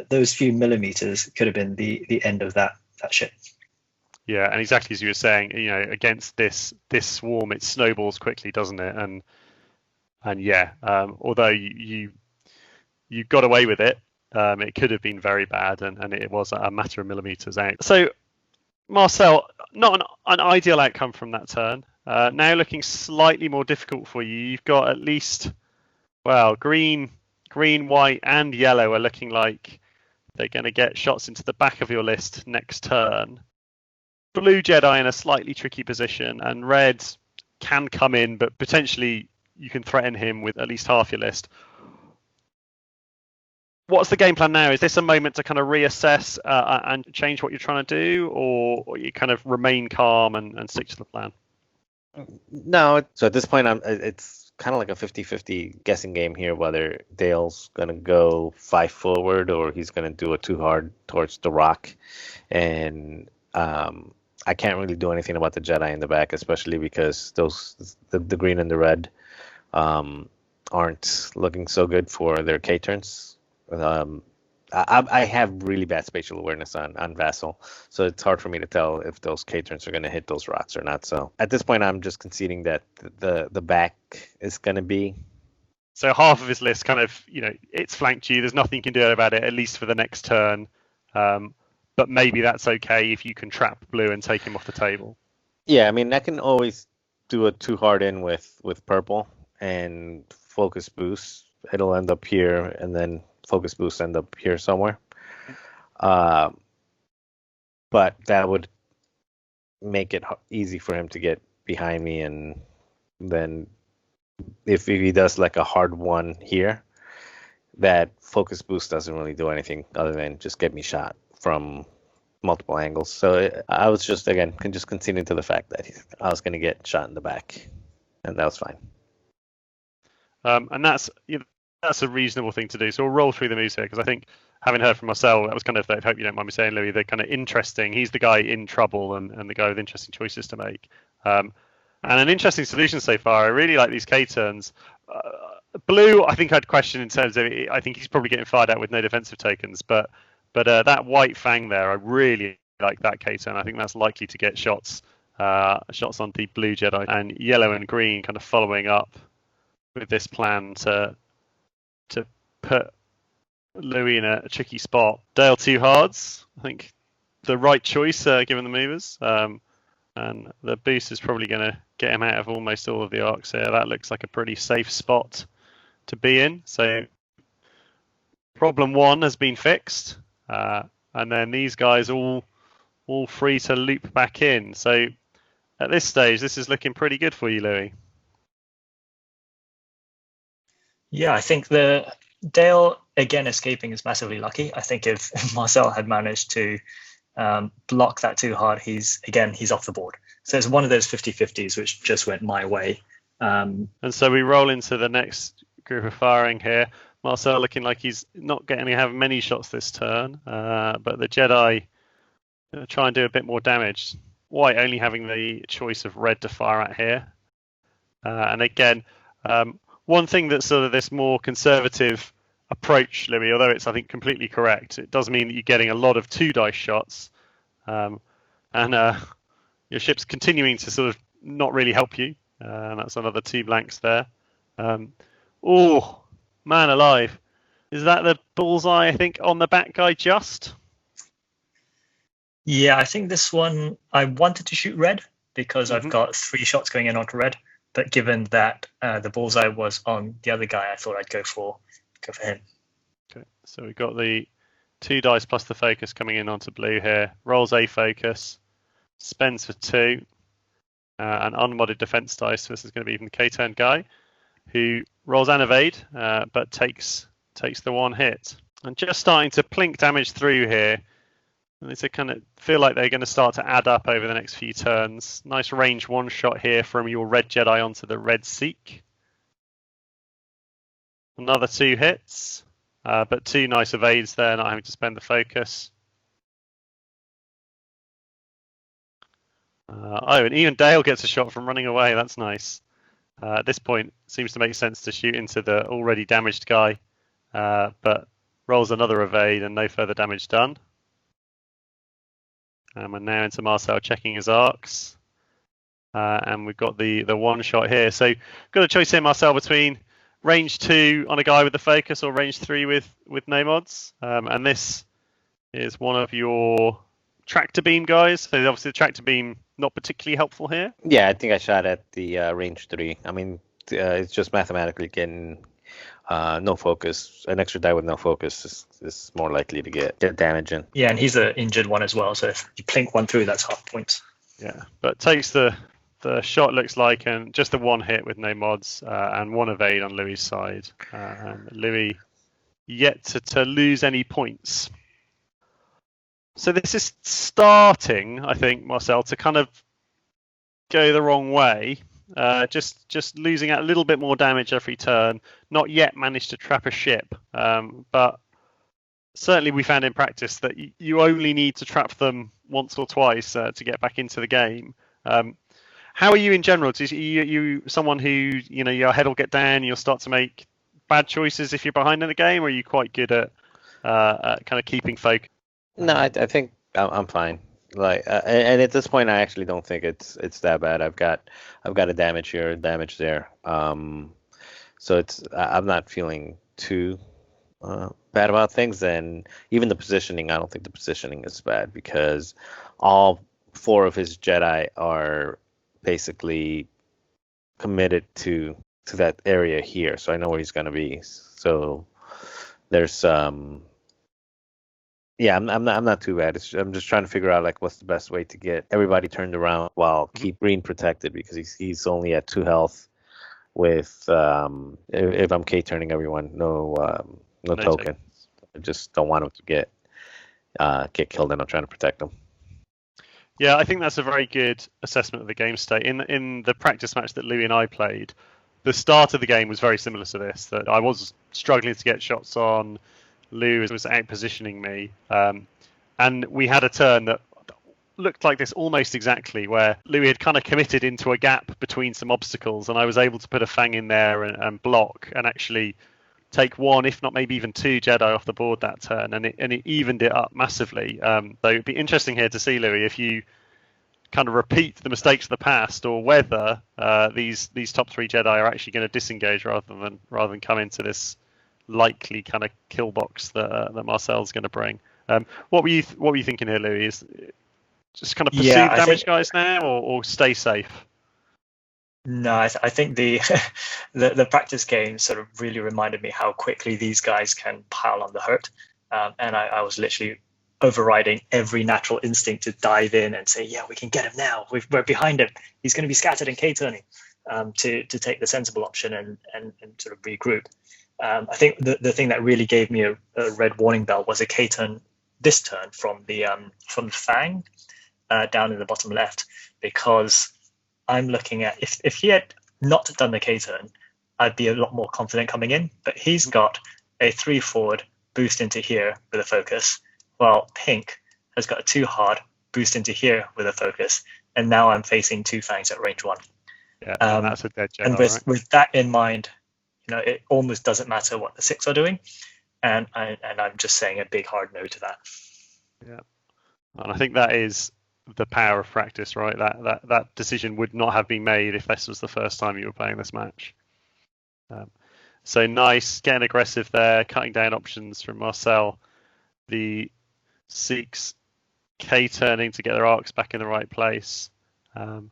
those few millimeters could have been the end of that shit. Yeah, and exactly as you were saying, against this swarm, it snowballs quickly, doesn't it? And yeah, although you got away with it, it could have been very bad, and it was a matter of millimeters out. So, Marcel, not an ideal outcome from that turn. Now looking slightly more difficult for you. You've got at least, green, white, and yellow are looking like they're going to get shots into the back of your list next turn. Blue Jedi in a slightly tricky position, and red can come in, but potentially you can threaten him with at least half your list. What's the game plan now? Is this a moment to kind of reassess and change what you're trying to do, or you kind of remain calm and stick to the plan? No, so at this point, it's kind of like a 50-50 guessing game here, whether Dale's going to go 5 forward or he's going to do it too hard towards the rock. And I can't really do anything about the Jedi in the back, especially because the green and the red aren't looking so good for their K turns. I have really bad spatial awareness on Vassal, so it's hard for me to tell if those K turns are going to hit those rocks or not. So at this point, I'm just conceding that the back is going to be. So half of his list kind of, it's flanked you. There's nothing you can do about it, at least for the next turn. But maybe that's okay if you can trap blue and take him off the table. Yeah, I mean, I can always do a too hard in with purple and focus boost. It'll end up here, and then focus boost end up here somewhere. But that would make it easy for him to get behind me, and then if he does like a hard one here, that focus boost doesn't really do anything other than just get me shot from multiple angles. So I was just conceding to the fact that I was going to get shot in the back, and that was fine. And that's a reasonable thing to do. So we'll roll through the moves here, because I think, having heard from Marcel, that was kind of, I hope you don't mind me saying, Louis, they're kind of interesting. He's the guy in trouble and the guy with interesting choices to make. And an interesting solution so far. I really like these K turns. Blue, I think I'd question in terms of, I think he's probably getting fired at with no defensive tokens, but that white fang there, I really like that K turn. I think that's likely to get shots on the blue Jedi, and yellow and green kind of following up with this plan to put Louis in a tricky spot. Dale 2 hards, I think the right choice given the movers, and the boost is probably going to get him out of almost all of the arcs here. That looks like a pretty safe spot to be in. So problem 1 has been fixed, and then these guys all free to loop back in. So at this stage, this is looking pretty good for you, Louis. Yeah, I think the Dale, again, escaping is massively lucky. I think if Marcel had managed to block that too hard, he's off the board. So it's one of those 50-50s which just went my way. And so we roll into the next group of firing here. Marcel looking like he's not going to have many shots this turn, but the Jedi try and do a bit more damage. White only having the choice of red to fire at here. And again, one thing that's sort of this more conservative approach, Louis, although it's, I think, completely correct, it does mean that you're getting a lot of 2 dice shots. And your ship's continuing to sort of not really help you. That's another 2 blanks there. Oh, man alive. Is that the bullseye, I think, on the back guy just? Yeah, I think this one, I wanted to shoot red because I've got 3 shots going in onto red. But given that the bullseye was on the other guy, I thought I'd go for him. Okay, so we've got the 2 dice plus the focus coming in onto blue here. Rolls a focus, spends for 2, an unmodded defense dice. So this is going to be even the K-turn guy, who rolls an evade, but takes the 1 hit. And just starting to plink damage through here. And it's a kind of feel like they're going to start to add up over the next few turns. Nice range 1 shot here from your red Jedi onto the red Sikh. Another 2 hits, but 2 nice evades there, not having to spend the focus. And even Dale gets a shot from running away. That's nice. At this point, it seems to make sense to shoot into the already damaged guy, but rolls another evade and no further damage done. And we're now into Marcel checking his arcs. And we've got the 1 shot here. So got a choice here, Marcel, between range 2 on a guy with the focus or range 3 with no mods. And this is one of your tractor beam guys. So obviously the tractor beam not particularly helpful here. Yeah, I think I shot at the range 3. I mean, it's just mathematically getting no focus. An extra die with no focus is more likely to get damage in. Yeah, and he's an injured one as well. So if you plink 1 through, that's half points. Yeah, but takes the shot, looks like, and just the 1 hit with no mods and 1 evade on Louis' side. And Louis yet to lose any points. So this is starting, I think, Marcel, to kind of go the wrong way. Just losing out a little bit more damage every turn. Not yet managed to trap a ship, but certainly we found in practice that you only need to trap them once or twice to get back into the game. How are you in general? Are you someone who, your head will get down, you'll start to make bad choices if you're behind in the game, or are you quite good at kind of keeping focus? No, I think I'm fine. And at this point, I actually don't think it's that bad. I've got a damage here, damage there. So I'm not feeling too bad about things. And even the positioning, I don't think the positioning is bad because all 4 of his Jedi are basically committed to that area here. So I know where he's going to be. So there's yeah, I'm not too bad. I'm just trying to figure out what's the best way to get everybody turned around while keep Green protected because he's only at 2 health. With if I'm K turning everyone, no token. I just don't want him to get killed, and I'm trying to protect him. Yeah, I think that's a very good assessment of the game state. In the practice match that Louis and I played, the start of the game was very similar to this. That I was struggling to get shots on. Lou was out positioning me, and we had a turn that looked like this almost exactly, where Louis had kind of committed into a gap between some obstacles, and I was able to put a fang in there and block and actually take 1, if not maybe even 2 Jedi off the board that turn, and it evened it up massively. Though it'd be interesting here to see, Louis, if you kind of repeat the mistakes of the past, or whether these top 3 Jedi are actually going to disengage rather than come into this likely kind of kill box that Marcel's going to bring. What were you thinking here, Louis? Is just kind of pursue damage guys now, or stay safe? No, I think the practice game sort of really reminded me how quickly these guys can pile on the hurt, and I was literally overriding every natural instinct to dive in and say, yeah, we can get him now. We're behind him. He's going to be scattered and K-turning, to take the sensible option and sort of regroup. I think the thing that really gave me a red warning bell was a K-turn this turn from the Fang down in the bottom left, because I'm looking at if he had not done the K turn, I'd be a lot more confident coming in. But he's got a 3 forward boost into here with a focus, while Pink has got a 2 hard boost into here with a focus, and now I'm facing 2 Fangs at range 1. Yeah, and that's a dead Jedi, and with that in mind, it almost doesn't matter what the 6 are doing, and I'm just saying a big hard no to that. Yeah, and I think that is the power of practice, right? That decision would not have been made if this was the first time you were playing this match. So nice, getting aggressive there, cutting down options from Marcel. The Sikhs K turning to get their arcs back in the right place. And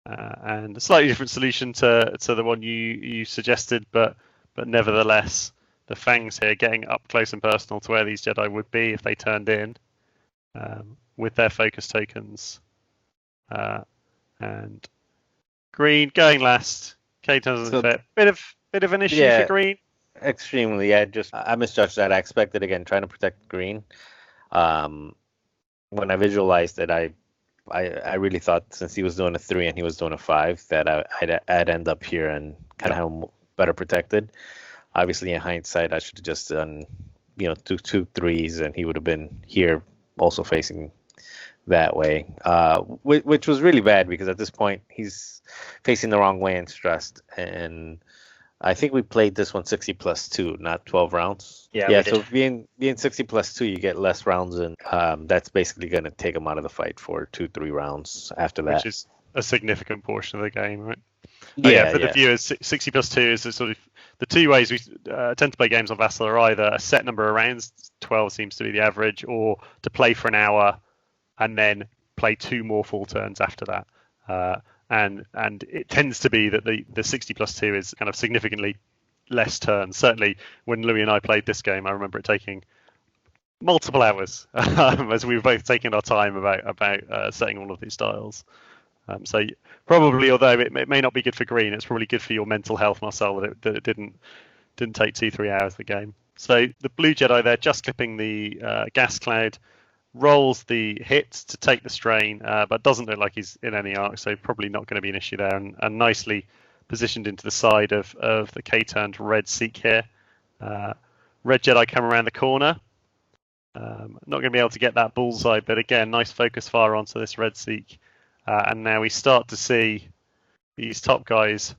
a slightly different solution to the one you suggested, but nevertheless, the Fangs here getting up close and personal to where these Jedi would be if they turned in with their focus tokens. And Green going last. K doesn't fit. Bit of an issue for Green. Extremely. Yeah, I misjudged that. I expected, again, trying to protect Green. When I visualized it, I really thought, since he was doing a 3 and he was doing a 5, that I'd end up here and kind of have him better protected. Obviously, in hindsight, I should have just done, 2 3s, and he would have been here also facing that way, which was really bad, because at this point he's facing the wrong way and stressed. And I think we played this one 60 plus 2, not 12 rounds. Yeah. So being 60 plus 2, you get less rounds, and that's basically going to take him out of the fight for 2-3 rounds after that. Which is a significant portion of the game, right? Yeah, for the viewers, 60 plus 2 is the sort of the two ways we tend to play games on Vassal are either a set number of rounds, 12 seems to be the average, or to play for an hour and then play 2 more full turns after that. And it tends to be that the 60 plus 2 is kind of significantly less turns. Certainly when Louis and I played this game, I remember it taking multiple hours as we were both taking our time about setting all of these styles. So probably, although it may not be good for Green, it's probably good for your mental health, Marcel, that it didn't take 2-3 hours the game. So the blue Jedi there just clipping the gas cloud, rolls the hits to take the strain, but doesn't look like he's in any arc, so probably not going to be an issue there, and nicely positioned into the side of the K-turned red Sikh here. Red Jedi come around the corner. Not going to be able to get that bullseye, but again, nice focus fire onto this red Sikh. And now we start to see these top guys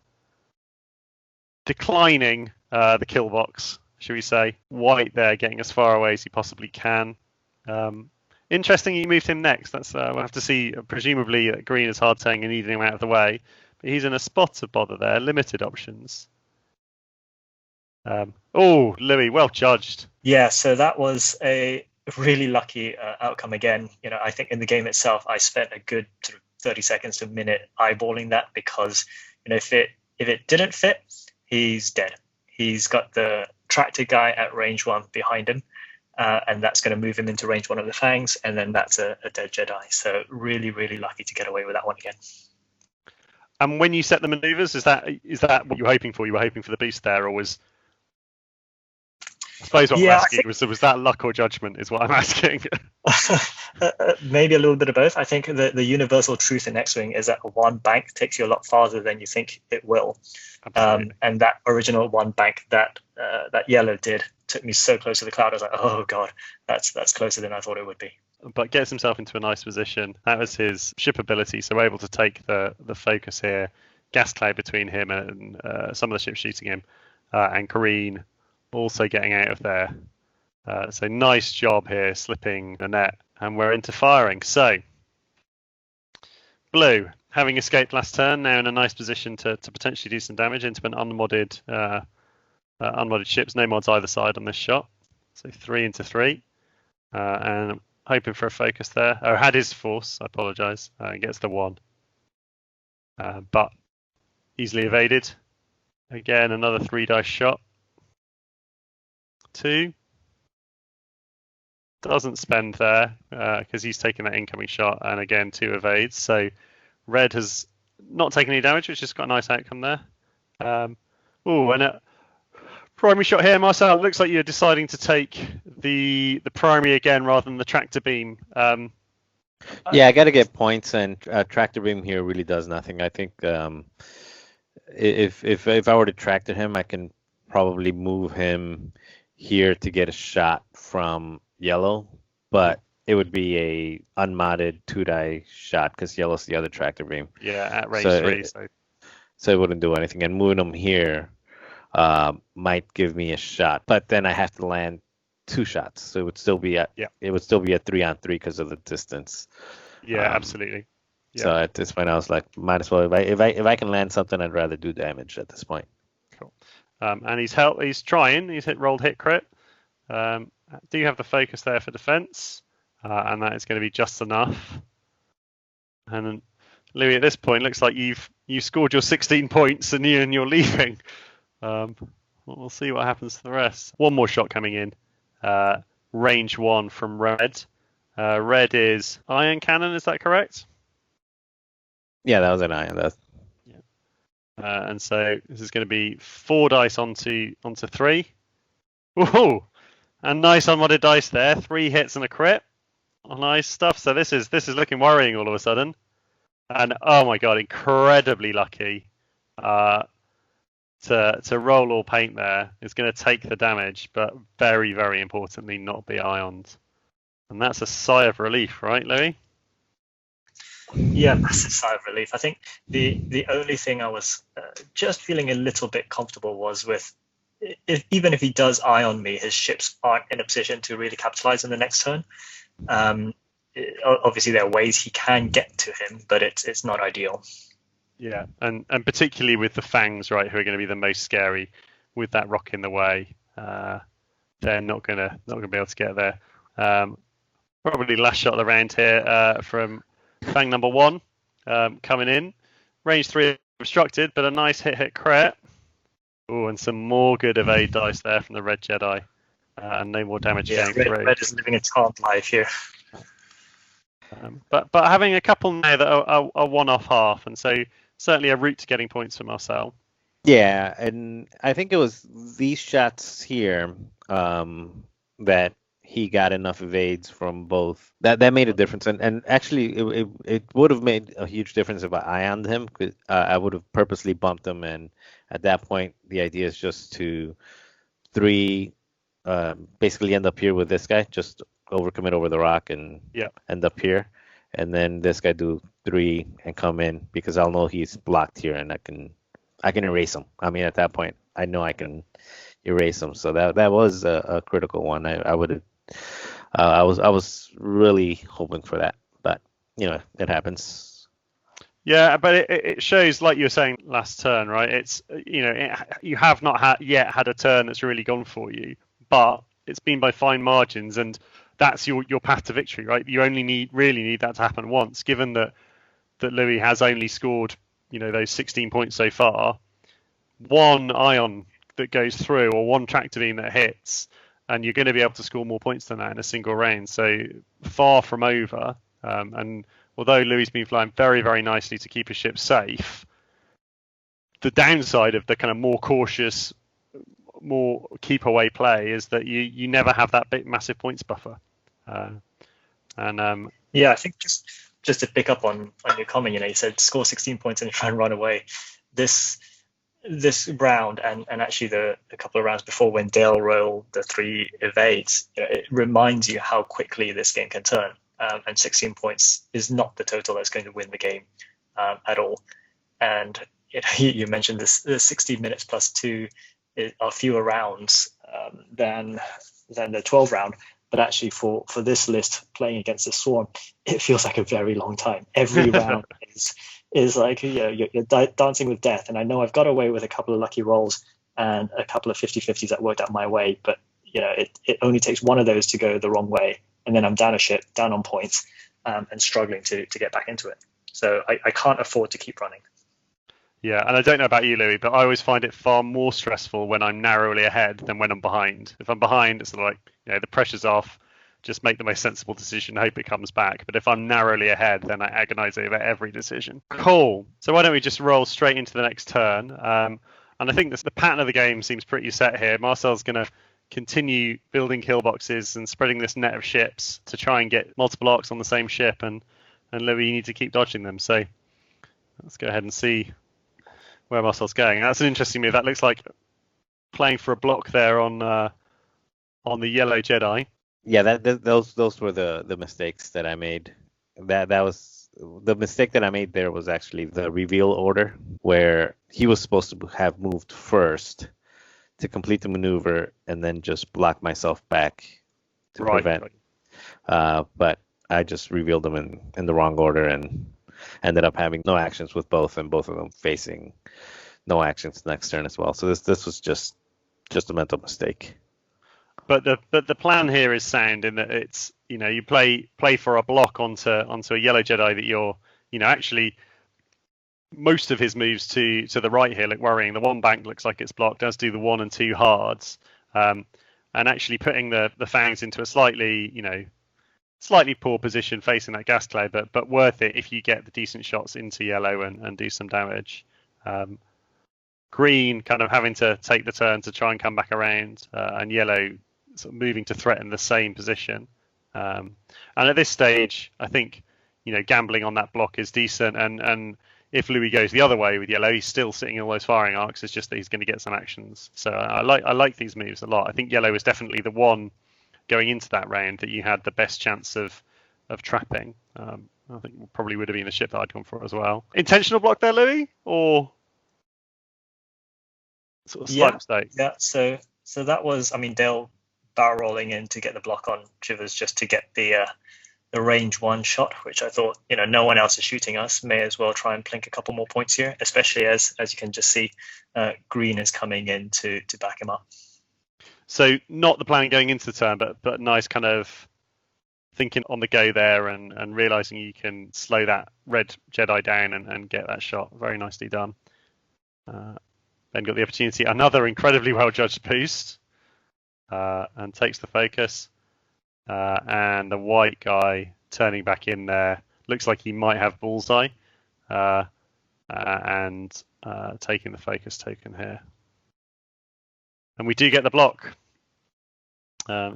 declining the kill box, should we say. White there getting as far away as he possibly can. Interesting you moved him next. We'll have to see. Presumably Green is hard turning and needing him out of the way. But he's in a spot of bother there. Limited options. Louis, well judged. Yeah, so that was a really lucky outcome again. I think in the game itself, I spent a good sort of 30 seconds to a minute eyeballing that, because if it didn't fit, he's dead. He's got the tractor guy at range 1 behind him, and that's going to move him into range 1 of the Fangs, and then that's a dead Jedi. So really, really lucky to get away with that one again. And when you set the maneuvers, is that what you were hoping for? You were hoping for the beast there, or was... I suppose what I'm asking was that luck or judgment is what I'm asking. Maybe a little bit of both. I think the universal truth in X-Wing is that one bank takes you a lot farther than you think it will. And that original one bank that yellow did took me so close to the cloud. I was like, oh God, that's closer than I thought it would be. But gets himself into a nice position. That was his ship ability, so we're able to take the focus here. Gas cloud between him and some of the ships shooting him, and Green also getting out of there. So nice job here, slipping the net, and we're into firing. So blue, having escaped last turn, now in a nice position to potentially do some damage into an unmodded ships. No mods either side on this shot. So 3 into 3, and hoping for a focus there. Had his force. I apologise. Gets the 1, but easily evaded. Again, another 3 dice shot. 2. Doesn't spend there because he's taking that incoming shot, and again 2 evades. So red has not taken any damage, which has got a nice outcome there. And Primary shot here, Marcel. It looks like you're deciding to take the primary again rather than the tractor beam. Yeah, I got to get points, and tractor beam here really does nothing. I think if I were to tractor him, I can probably move him here to get a shot from yellow, but it would be a unmodded 2-die shot because yellow's the other tractor beam. Yeah, at range 3. So it wouldn't do anything. And moving him here might give me a shot, but then I have to land 2 shots, so it would still be at 3-on-3 because of the distance. Yeah, absolutely. Yeah. So at this point, I was like, might as well. If I can land something, I'd rather do damage at this point. Cool. And he's trying. He's rolled hit crit. Do you have the focus there for defense? And that is going to be just enough. And then, Louis, at this point, looks like you've scored your 16 points and you're leaving. We'll see what happens to the rest. One more shot coming in. Range 1 from red. Red is iron cannon. Is that correct? Yeah, that was an iron. And so this is going to be 4 dice onto 3. Whoa! And nice unmodded dice there. 3 hits and a crit. Oh, nice stuff. So this is looking worrying all of a sudden. And oh my god, incredibly lucky to roll all paint there. It's going to take the damage, but very, very importantly, not be ioned. And that's a sigh of relief, right, Louis? Yeah, massive sigh of relief. I think the only thing I was just feeling a little bit comfortable was with, even if he does ion me, his ships aren't in a position to really capitalize in the next turn. Obviously, there are ways he can get to him, but it's not ideal. Yeah, and particularly with the fangs, right, who are going to be the most scary with that rock in the way. They're not gonna be able to get there. Probably last shot of the round here from fang number 1 coming in. Range 3 obstructed, but a nice hit crit. Oh, and some more good evade dice there from the red Jedi. And no more damage going through. Red is living a charmed life here. But having a couple now that are one-off half, and so certainly a route to getting points for Marcel. Yeah, and I think it was these shots here that he got enough evades from both. That made a difference, and actually it would have made a huge difference if I ioned him. Cause, I would have purposely bumped him, and at that point the idea is just to 3 basically end up here with this guy, just overcommit over the rock and end up here, and then this guy do 3 and come in because I'll know he's blocked here and I can erase him. I mean, at that point I know I can erase him. So that was a critical one. I was really hoping for that, but it happens. Yeah, but it shows, like you were saying last turn, right? It's you have not yet had a turn that's really gone for you, but it's been by fine margins, and that's your path to victory, right? You only really need that to happen once. Given that Louis has only scored those 16 points so far, 1 ion that goes through or 1 tractor beam that hits, and you're going to be able to score more points than that in a single round. So far from over. And although Louis has been flying very, very nicely to keep his ship safe, the downside of the kind of more cautious, more keep away play is that you never have that big massive points buffer. I think just to pick up on your comment, you said score 16 points and try and run away. This round and actually a couple of rounds before, when Dale rolled the 3 evades, it reminds you how quickly this game can turn. And 16 points is not the total that's going to win the game at all. And you mentioned this 60 minutes plus 2 are fewer rounds than the 12 round. But actually, for this list playing against the Swarm, it feels like a very long time. Every round is like you're dancing with death. And I know I've got away with a couple of lucky rolls and a couple of 50-50s that worked out my way. But it only takes one of those to go the wrong way, and then I'm down a ship, down on points, and struggling to get back into it. So I can't afford to keep running. Yeah, and I don't know about you, Louis, but I always find it far more stressful when I'm narrowly ahead than when I'm behind. If I'm behind, it's like, the pressure's off, just make the most sensible decision, hope it comes back. But if I'm narrowly ahead, then I agonize over every decision. Cool. So why don't we just roll straight into the next turn? And And I think the pattern of the game seems pretty set here. Marcel's going to continue building kill boxes and spreading this net of ships to try and get multiple arcs on the same ship, and Louis, you need to keep dodging them. So let's go ahead and see where Marcel's going. That's an interesting move. That looks like playing for a block there on the yellow Jedi. Yeah, those were the mistakes that I made. That was the mistake that I made there was actually the reveal order, where he was supposed to have moved first to complete the maneuver and then just block myself back to prevent. But I just revealed them in the wrong order and ended up having no actions with both, and both of them facing no actions next turn as well. So this was just a mental mistake. But the plan here is sound in that it's, you play for a block onto a yellow Jedi that you're, actually most of his moves to the right here look worrying. The one bank looks like it's blocked, as do the 1 and 2 hards, and actually putting the fangs into a slightly poor position facing that gas cloud, but worth it if you get the decent shots into yellow and do some damage. Green kind of having to take the turn to try and come back around, and yellow sort of moving to threaten the same position. And at this stage, I think gambling on that block is decent, and if Louis goes the other way with yellow, he's still sitting in all those firing arcs. It's just that he's going to get some actions. So I like these moves a lot. I think yellow is definitely the one going into that round that you had the best chance of trapping. I think probably would have been the ship that I'd gone for as well. Intentional block there, Louis, or sort of slight mistake? Yeah. So that was, they'll barrel rolling in to get the block on Chivers just to get the range 1 shot, which I thought, no one else is shooting us. May as well try and plink a couple more points here, especially as you can just see, Green is coming in to back him up. So not the plan going into the turn, but nice kind of thinking on the go there and realizing you can slow that red Jedi down and get that shot. Very nicely done. Then got the opportunity, another incredibly well judged boost, and takes the focus. And the white guy turning back in there looks like he might have bullseye, and taking the focus token here. And we do get the block.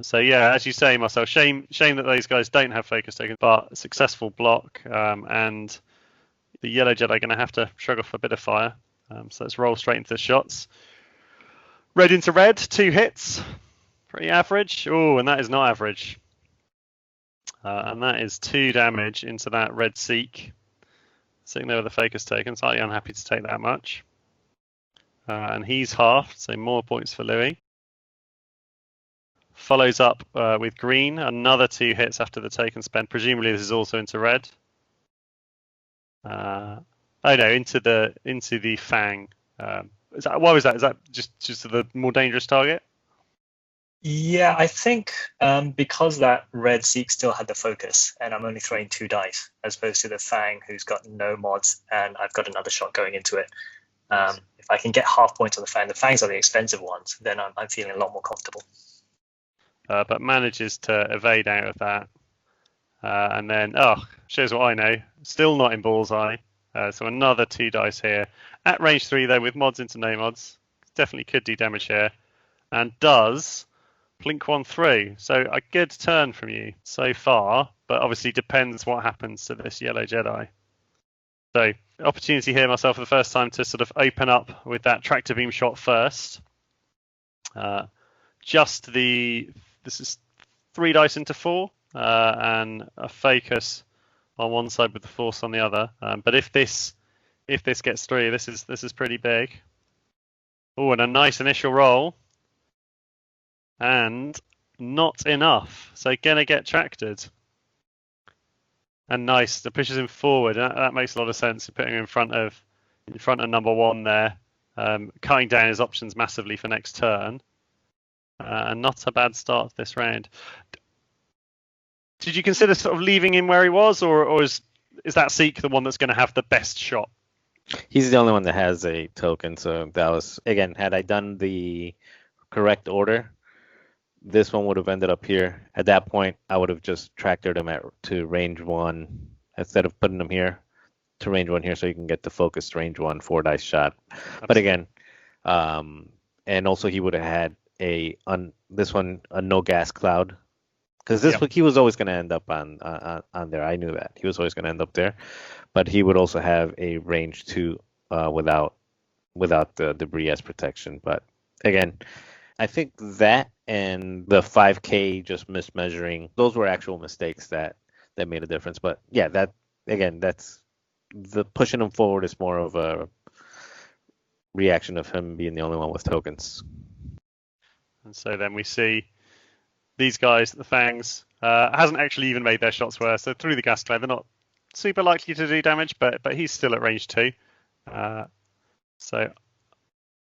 So yeah, as you say, Marcel, shame that those guys don't have focus tokens, but a successful block, and the yellow Jedi are going to have to shrug off a bit of fire. So let's roll straight into the shots. Red into red, 2 hits. Pretty average. Oh, and that is not average. And that is 2 damage into that red Seek. Sitting there with the focus token. Slightly unhappy to take that much. And he's halved, so more points for Louis. Follows up with green. Another 2 hits after the token spent. Presumably this is also into red. Into the Fang. Why was that? Is that just the more dangerous target? Yeah, I think because that red Seek still had the focus, and I'm only throwing 2 dice, as opposed to the Fang, who's got no mods, and I've got another shot going into it. If I can get half points on the Fangs are the expensive ones, then I'm feeling a lot more comfortable. But manages to evade out of that. And then, shows what I know. Still not in bullseye. So another 2 dice here. At range 3, though, with mods into no mods. Definitely could do damage here. And does plink 1 through. So a good turn from you so far, but obviously depends what happens to this yellow Jedi. So opportunity here myself for the first time to sort of open up with that tractor beam shot first. This is 3 dice into 4, and a focus on one side with the force on the other. But if this gets through, this is pretty big. Oh, and a nice initial roll. And not enough. So gonna get tracted. And nice, that pushes him forward. That makes a lot of sense. Putting him in front of number 1 there, cutting down his options massively for next turn. And not a bad start to this round. Did you consider sort of leaving him where he was, or is that Seek the one that's going to have the best shot? He's the only one that has a token, so that was, again, had I done the correct order, this one would have ended up here. At that point, I would have just tractored him to range 1 instead of putting him here to range 1 here, so you can get the focused range 1 4 dice shot. Absolutely. But again, And also he would have had a no gas cloud, because Yep. he was always going to end up on there. I knew that he was always going to end up there, but he would also have a range 2 without the debris as protection. But again, I think that and the 5K just mismeasuring, those were actual mistakes that made a difference. But yeah, that's the pushing him forward is more of a reaction of him being the only one with tokens. And so then we see these guys, the Fangs, hasn't actually even made their shots worse. So through the gas cloud, they're not super likely to do damage, but he's still at range 2. So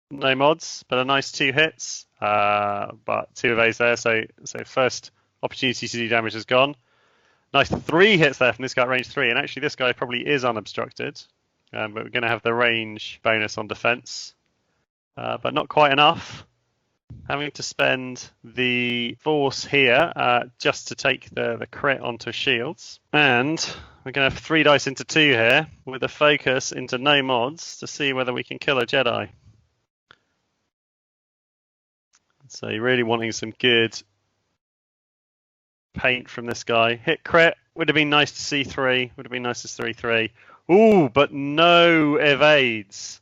no mods, but a nice 2 hits, but 2 evades there. So first opportunity to do damage is gone. Nice 3 hits there from this guy at range 3, and actually this guy probably is unobstructed, but we're going to have the range bonus on defense, but not quite enough. Having to spend the force here just to take the crit onto shields, and we're going to have 3 dice into 2 here with a focus into no mods to see whether we can kill a Jedi. So you're really wanting some good paint from this guy. Hit crit would have been nice to see 3. Would have been nice to see 3. Ooh, but no evades.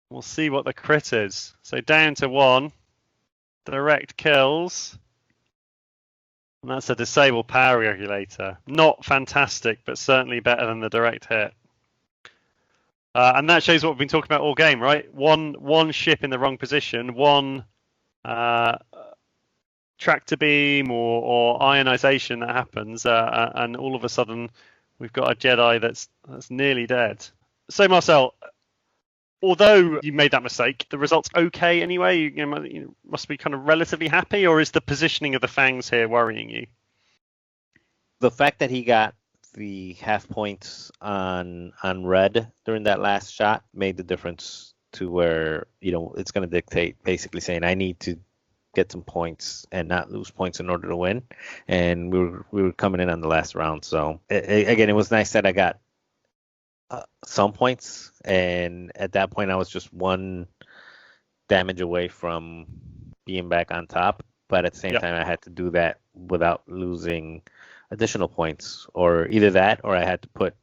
We'll see what the crit is. So down to 1. Direct kills. And that's a disabled power regulator. Not fantastic, but certainly better than the direct hit. And that shows what we've been talking about all game, right? One ship in the wrong position, one tractor beam or ionization that happens, and all of a sudden we've got a Jedi that's nearly dead. So Marcel, although you made that mistake, the result's okay anyway. You must be kind of relatively happy, or is the positioning of the Fangs here worrying you? The fact that he got the half points on red during that last shot made the difference to where it's going to dictate basically saying I need to get some points and not lose points in order to win. And we were coming in on the last round, so again, it was nice that I got some points, and at that point I was just 1 damage away from being back on top, but at the same time I had to do that without losing additional points, or either that or I had to put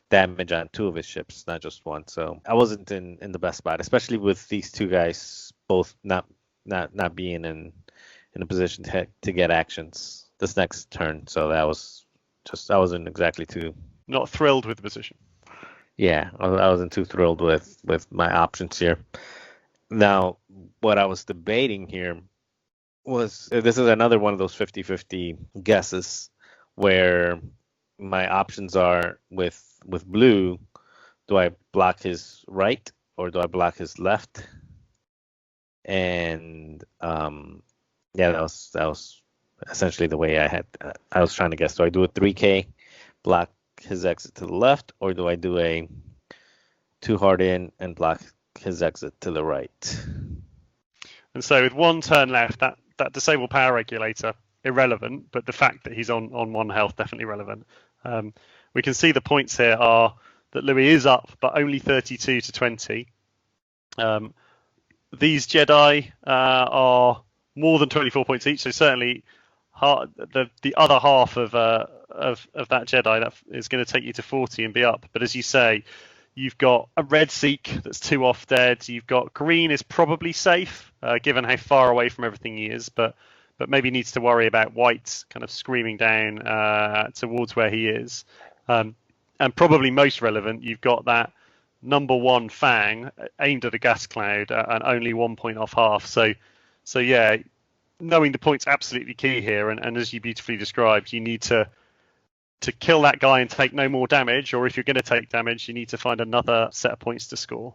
damage on 2 of his ships, not just 1. So I wasn't in the best spot, especially with these 2 guys both not being in a position to get actions this next turn. So that was just, I wasn't exactly too not thrilled with the position. Yeah, I wasn't too thrilled with my options here. Now, what I was debating here was, this is another one of those 50-50 guesses where my options are with blue, do I block his right or do I block his left? And that was essentially the way I was trying to guess. Do I do a 3K, block his exit to the left, or do I do a 2 hard in and block his exit to the right? And so with 1 turn left, that disabled power regulator, irrelevant, but the fact that he's on 1 health, definitely relevant. We can see the points here are that Louis is up, but only 32 to 20. These Jedi are more than 24 points each, so certainly the other half of that Jedi that is going to take you to 40 and be up. But as you say, you've got a red Seek that's 2 off dead. You've got green is probably safe, given how far away from everything he is, but maybe needs to worry about white kind of screaming down towards where he is. And probably most relevant, you've got that number 1 Fang aimed at a gas cloud and only 1 point off half. So yeah, knowing the point's absolutely key here. And as you beautifully described, you need to kill that guy and take no more damage, or if you're going to take damage, you need to find another set of points to score.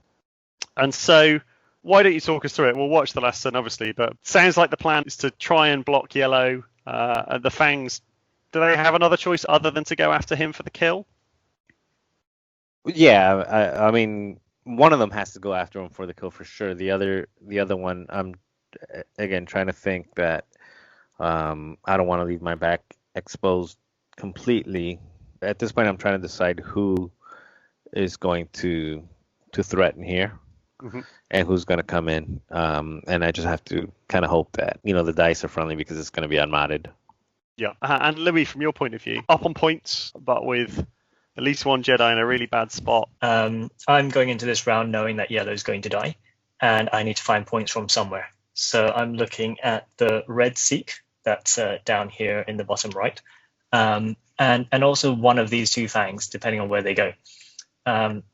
And so why don't you talk us through it? We'll watch the lesson, obviously, but sounds like the plan is to try and block yellow. The Fangs, do they have another choice other than to go after him for the kill? Yeah, I mean, one of them has to go after him for the kill for sure. The other one, I'm again trying to think that I don't want to leave my back exposed completely. At this point, I'm trying to decide who is going to threaten here. and who's going to come in. And I just have to kind of hope that, the dice are friendly because it's going to be unmodded. Yeah. And Louis, from your point of view, up on points, but with at least one Jedi in a really bad spot. I'm going into this round knowing that yellow's going to die, and I need to find points from somewhere. So I'm looking at the red Sikh that's down here in the bottom right, and also one of these two fangs, depending on where they go.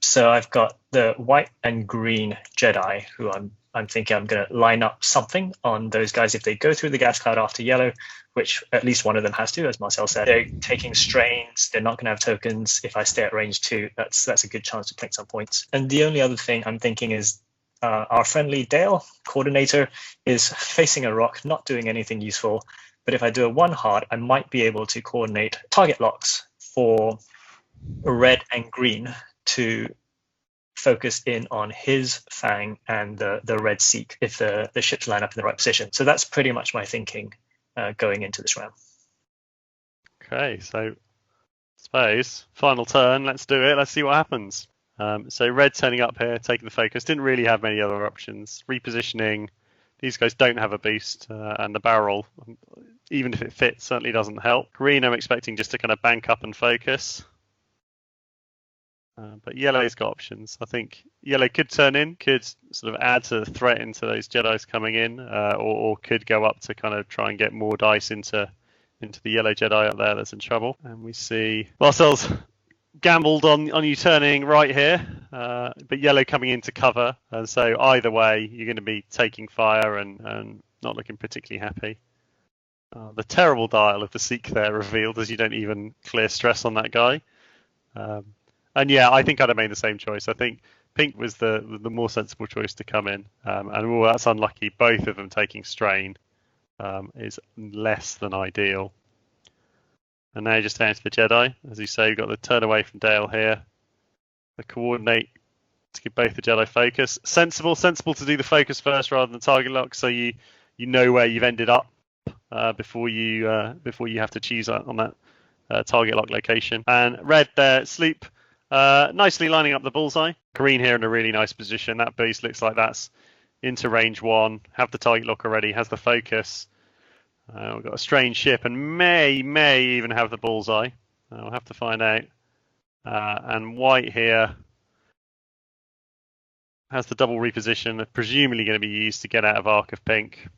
So I've got the white and green Jedi, who I'm thinking I'm going to line up something on those guys if they go through the gas cloud after yellow, which at least one of them has to, as Marcel said. They're taking strains. They're not going to have tokens. If I stay at range 2, that's a good chance to take some points. And the only other thing I'm thinking is our friendly Dale coordinator is facing a rock, not doing anything useful. But if I do a 1 hard, I might be able to coordinate target locks for red and green to focus in on his fang and the red Sikh if the ships line up in the right position. So that's pretty much my thinking going into this round. Okay, so I suppose final turn. Let's do it. Let's see what happens. So red turning up here, taking the focus. Didn't really have many other options. Repositioning. These guys don't have a boost, and the barrel, even if it fits, certainly doesn't help. Green, I'm expecting just to kind of bank up and focus. But yellow's got options. I think yellow could turn in, could sort of add to the threat into those Jedis coming in, or could go up to kind of try and get more dice into the yellow Jedi up there that's in trouble. And we see Marcel's gambled on you turning right here, but yellow coming into cover. And so either way, you're going to be taking fire and not looking particularly happy. The terrible dial of the Sikh there revealed as you don't even clear stress on that guy. And yeah, I think I'd have made the same choice. I think pink was the more sensible choice to come in. And that's unlucky. Both of them taking strain is less than ideal. And now just down to the Jedi. As you say, we've got the turn away from Dale here. The coordinate to give both the Jedi focus. Sensible to do the focus first rather than target lock, so you know where you've ended up before you have to choose on that target lock location. And red there, sleep. Nicely lining up the bullseye. Green here in a really nice position. That boost looks like that's into range 1. Have the target lock already. Has the focus. We've got a strange ship and may even have the bullseye. We'll have to find out. And white here has the double reposition. Presumably going to be used to get out of arc of pink.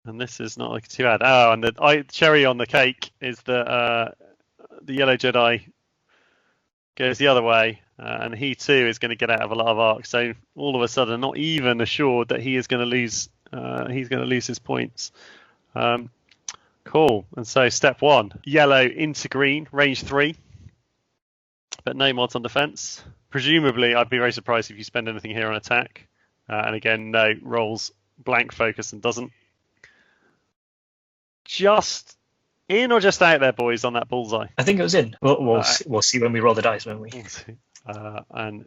And this is not like too bad. Oh, and the cherry on the cake is that the yellow Jedi goes the other way, and he too is going to get out of a lot of arcs. So all of a sudden, not even assured that he is going to lose. He's going to lose his points. Cool. And so step 1, yellow into green, range 3, but no mods on defense. Presumably, I'd be very surprised if you spend anything here on attack. And again, no, rolls blank focus and doesn't. Just in or just out there, boys, on that bullseye? I think it was in. We'll see when we roll the dice, won't we? And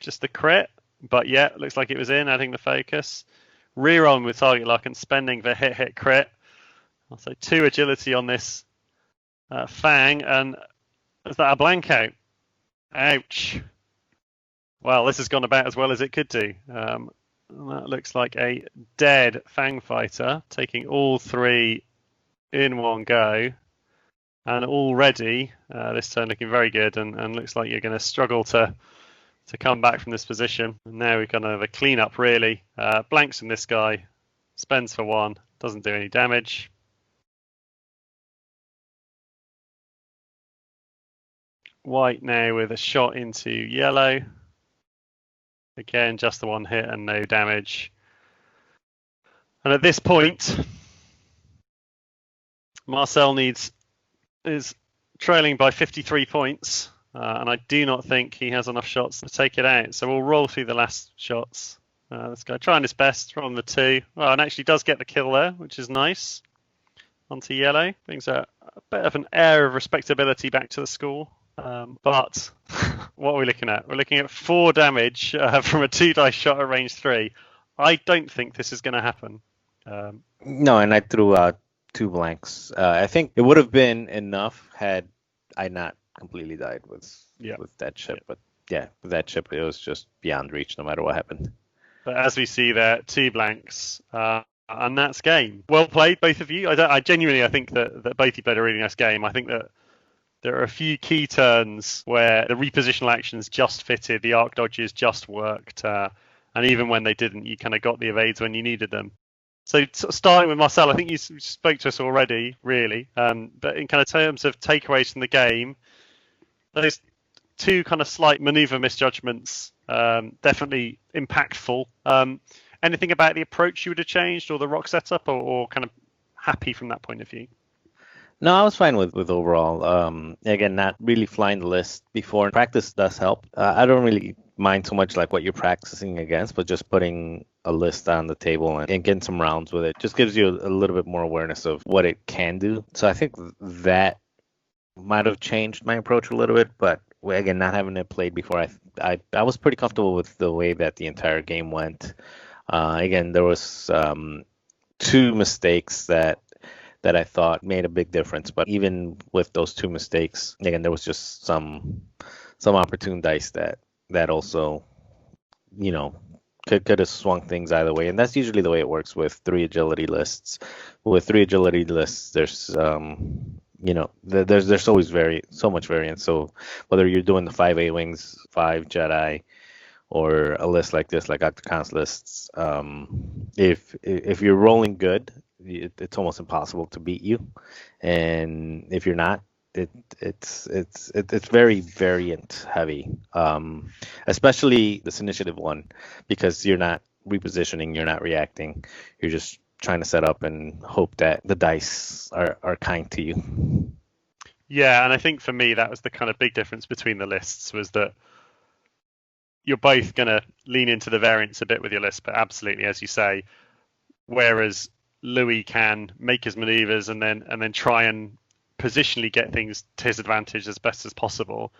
just the crit, but yeah, looks like it was in, adding the focus. Rerolling with target lock and spending the hit crit. So 2 agility on this fang, and is that a blank out? Ouch. Well, this has gone about as well as it could do. That looks like a dead fang fighter, taking all 3 in one go, and already this turn looking very good, and looks like you're going to struggle to come back from this position. And now we're going to have a clean up really. Blanks from this guy, spends for 1, doesn't do any damage. White now with a shot into yellow. Again, just the 1 hit and no damage. And at this point, Marcel is trailing by 53 points, and I do not think he has enough shots to take it out. So we'll roll through the last shots. This guy trying his best from the 2. Well, and actually does get the kill there, which is nice. Onto yellow, brings a bit of an air of respectability back to the score. But what are we looking at? We're looking at 4 damage from a 2 dice shot at range 3. I don't think this is going to happen. No, and I threw out 2 blanks. I think it would have been enough had I not completely died with that ship. yeah, with that chip, it was just beyond reach no matter what happened. But as we see there, 2 blanks, and that's game. Well played, both of you. I genuinely think that both of you played a really nice game. I think that there are a few key turns where the repositional actions just fitted, the arc dodges just worked, and even when they didn't, you kind of got the evades when you needed them. So starting with Marcel, I think you spoke to us already, really, but in kind of terms of takeaways from the game, those 2 kind of slight maneuver misjudgments, definitely impactful. Anything about the approach you would have changed or the rock setup, or kind of happy from that point of view? No, I was fine with overall. Again, not really flying the list before. Practice does help. I don't really mind so much like what you're practicing against, but just putting a list on the table and getting some rounds with it just gives you a little bit more awareness of what it can do. So I think that might have changed my approach a little bit, but again, not having it played before, I was pretty comfortable with the way that the entire game went. Again, there was 2 mistakes that I thought made a big difference, but even with those 2 mistakes, again, there was just some opportune dice that also, could have swung things either way, and that's usually the way it works with 3 agility lists. With 3 agility lists, there's there's always so much variance. So whether you're doing the 5 A-Wings, 5 Jedi, or a list like this, like Octacon's lists, if you're rolling good, it's almost impossible to beat you, and if you're not, it's very variant heavy, especially this initiative one, because you're not repositioning, you're not reacting, you're just trying to set up and hope that the dice are kind to you. Yeah, and I think for me that was the kind of big difference between the lists, was that you're both going to lean into the variance a bit with your list, but absolutely, as you say, whereas Louis can make his maneuvers and then try and positionally get things to his advantage as best as possible,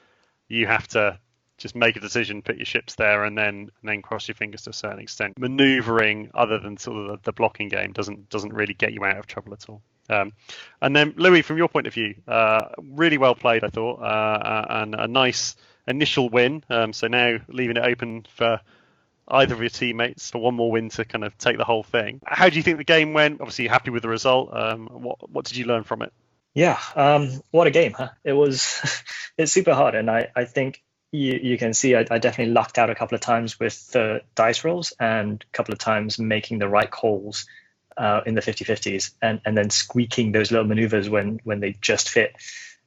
you have to just make a decision, put your ships there, and then cross your fingers to a certain extent. Maneuvering, other than sort of the blocking game, doesn't really get you out of trouble at all. And then Louis, from your point of view, really well played, I thought, and a nice initial win. So now leaving it open for either of your teammates for one more win to kind of take the whole thing. How do you think the game went? Obviously, you're happy with the result. What did you learn from it? Yeah, what a game, huh? It's super hard, and I think you can see I definitely lucked out a couple of times with the dice rolls and a couple of times making the right calls in the 50-50s and then squeaking those little maneuvers when they just fit.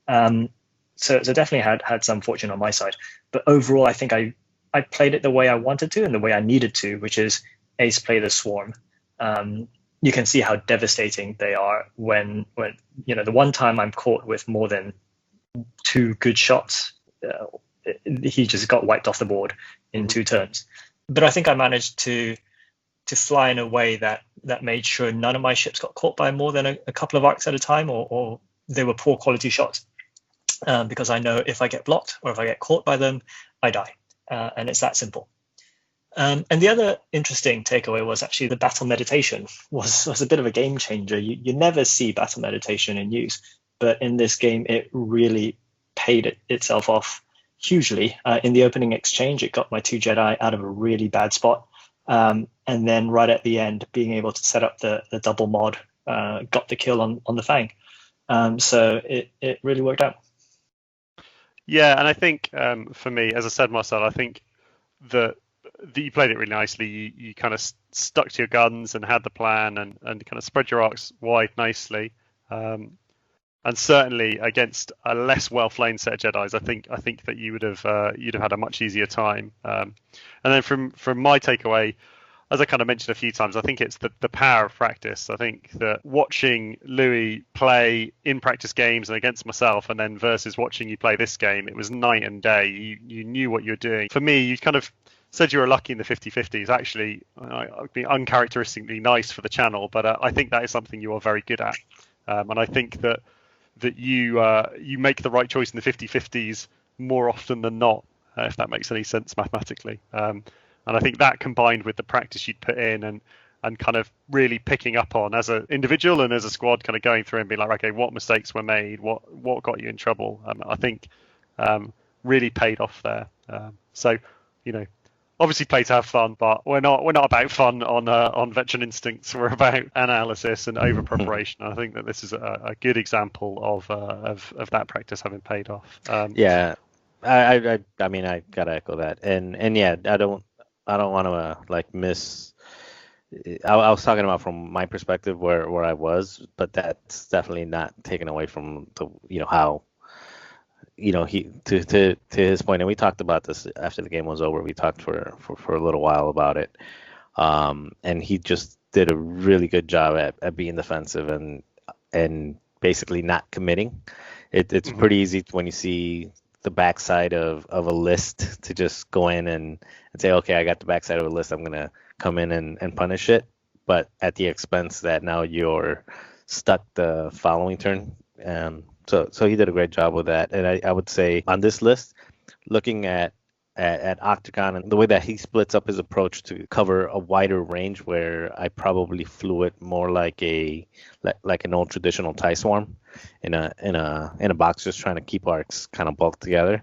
So definitely had some fortune on my side. But overall, I think I played it the way I wanted to and the way I needed to, which is ace play the swarm. You can see how devastating they are when the one time I'm caught with more than 2 good shots, he just got wiped off the board in 2 turns. But I think I managed to fly in a way that made sure none of my ships got caught by more than a couple of arcs at a time, or they were poor quality shots. Because I know if I get blocked or if I get caught by them, I die. And it's that simple. And the other interesting takeaway was actually the battle meditation was a bit of a game changer. You never see battle meditation in use, but in this game, it really paid itself off hugely. In the opening exchange, it got my 2 Jedi out of a really bad spot. And then right at the end, being able to set up the double mod got the kill on the Fang. So it really worked out. Yeah, and I think for me, as I said, Marcel, I think that you played it really nicely. You kind of stuck to your guns and had the plan and kind of spread your arcs wide nicely. And certainly against a less well-flown set of Jedis, I think that you'd have had a much easier time. And then from my takeaway, as I kind of mentioned a few times, I think it's the power of practice. I think that watching Louis play in practice games and against myself, and then versus watching you play this game, it was night and day. You knew what you were doing. For me, you kind of said you were lucky in the 50-50s. Actually, I'd be uncharacteristically nice for the channel, but I think that is something you are very good at. And I think that you make the right choice in the 50-50s more often than not, if that makes any sense mathematically. And I think that combined with the practice you'd put in and kind of really picking up on as an individual and as a squad, kind of going through and being like, okay, what mistakes were made? What got you in trouble? I think really paid off there. So, obviously play to have fun, but we're not about fun on Veteran Instincts. We're about analysis and over preparation. I think that this is a good example of that practice having paid off. Yeah, I mean, I gotta echo that, and yeah, I don't want to miss. I was talking about from my perspective where I was, but that's definitely not taken away from how he to his point, and we talked about this after the game was over. We talked for a little while about it, and he just did a really good job at being defensive and basically not committing. It's pretty easy when you see the backside of a list to just go in and say, okay, I got the backside of a list, I'm gonna come in and punish it, but at the expense that now you're stuck the following turn. So he did a great job with that, and I would say on this list, looking at Octagon and the way that he splits up his approach to cover a wider range, where I probably flew it more like an old traditional TIE Swarm in a box, just trying to keep arcs kind of bulked together.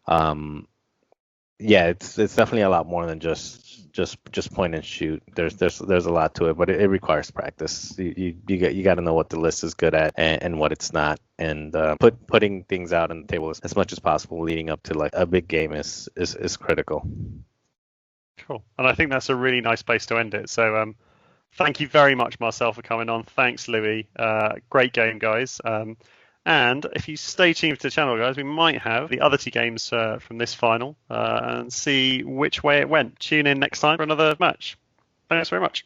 Yeah, it's definitely a lot more than just point and shoot. There's a lot to it, but it requires practice. You got to know what the list is good at and what it's not, and putting things out on the table as much as possible leading up to a big game is critical. Cool, and I think that's a really nice place to end it. So thank you very much, Marcel, for coming on. Thanks, Louis. Great game, guys. And if you stay tuned to the channel, guys, we might have the other 2 games from this final and see which way it went. Tune in next time for another match. Thanks very much.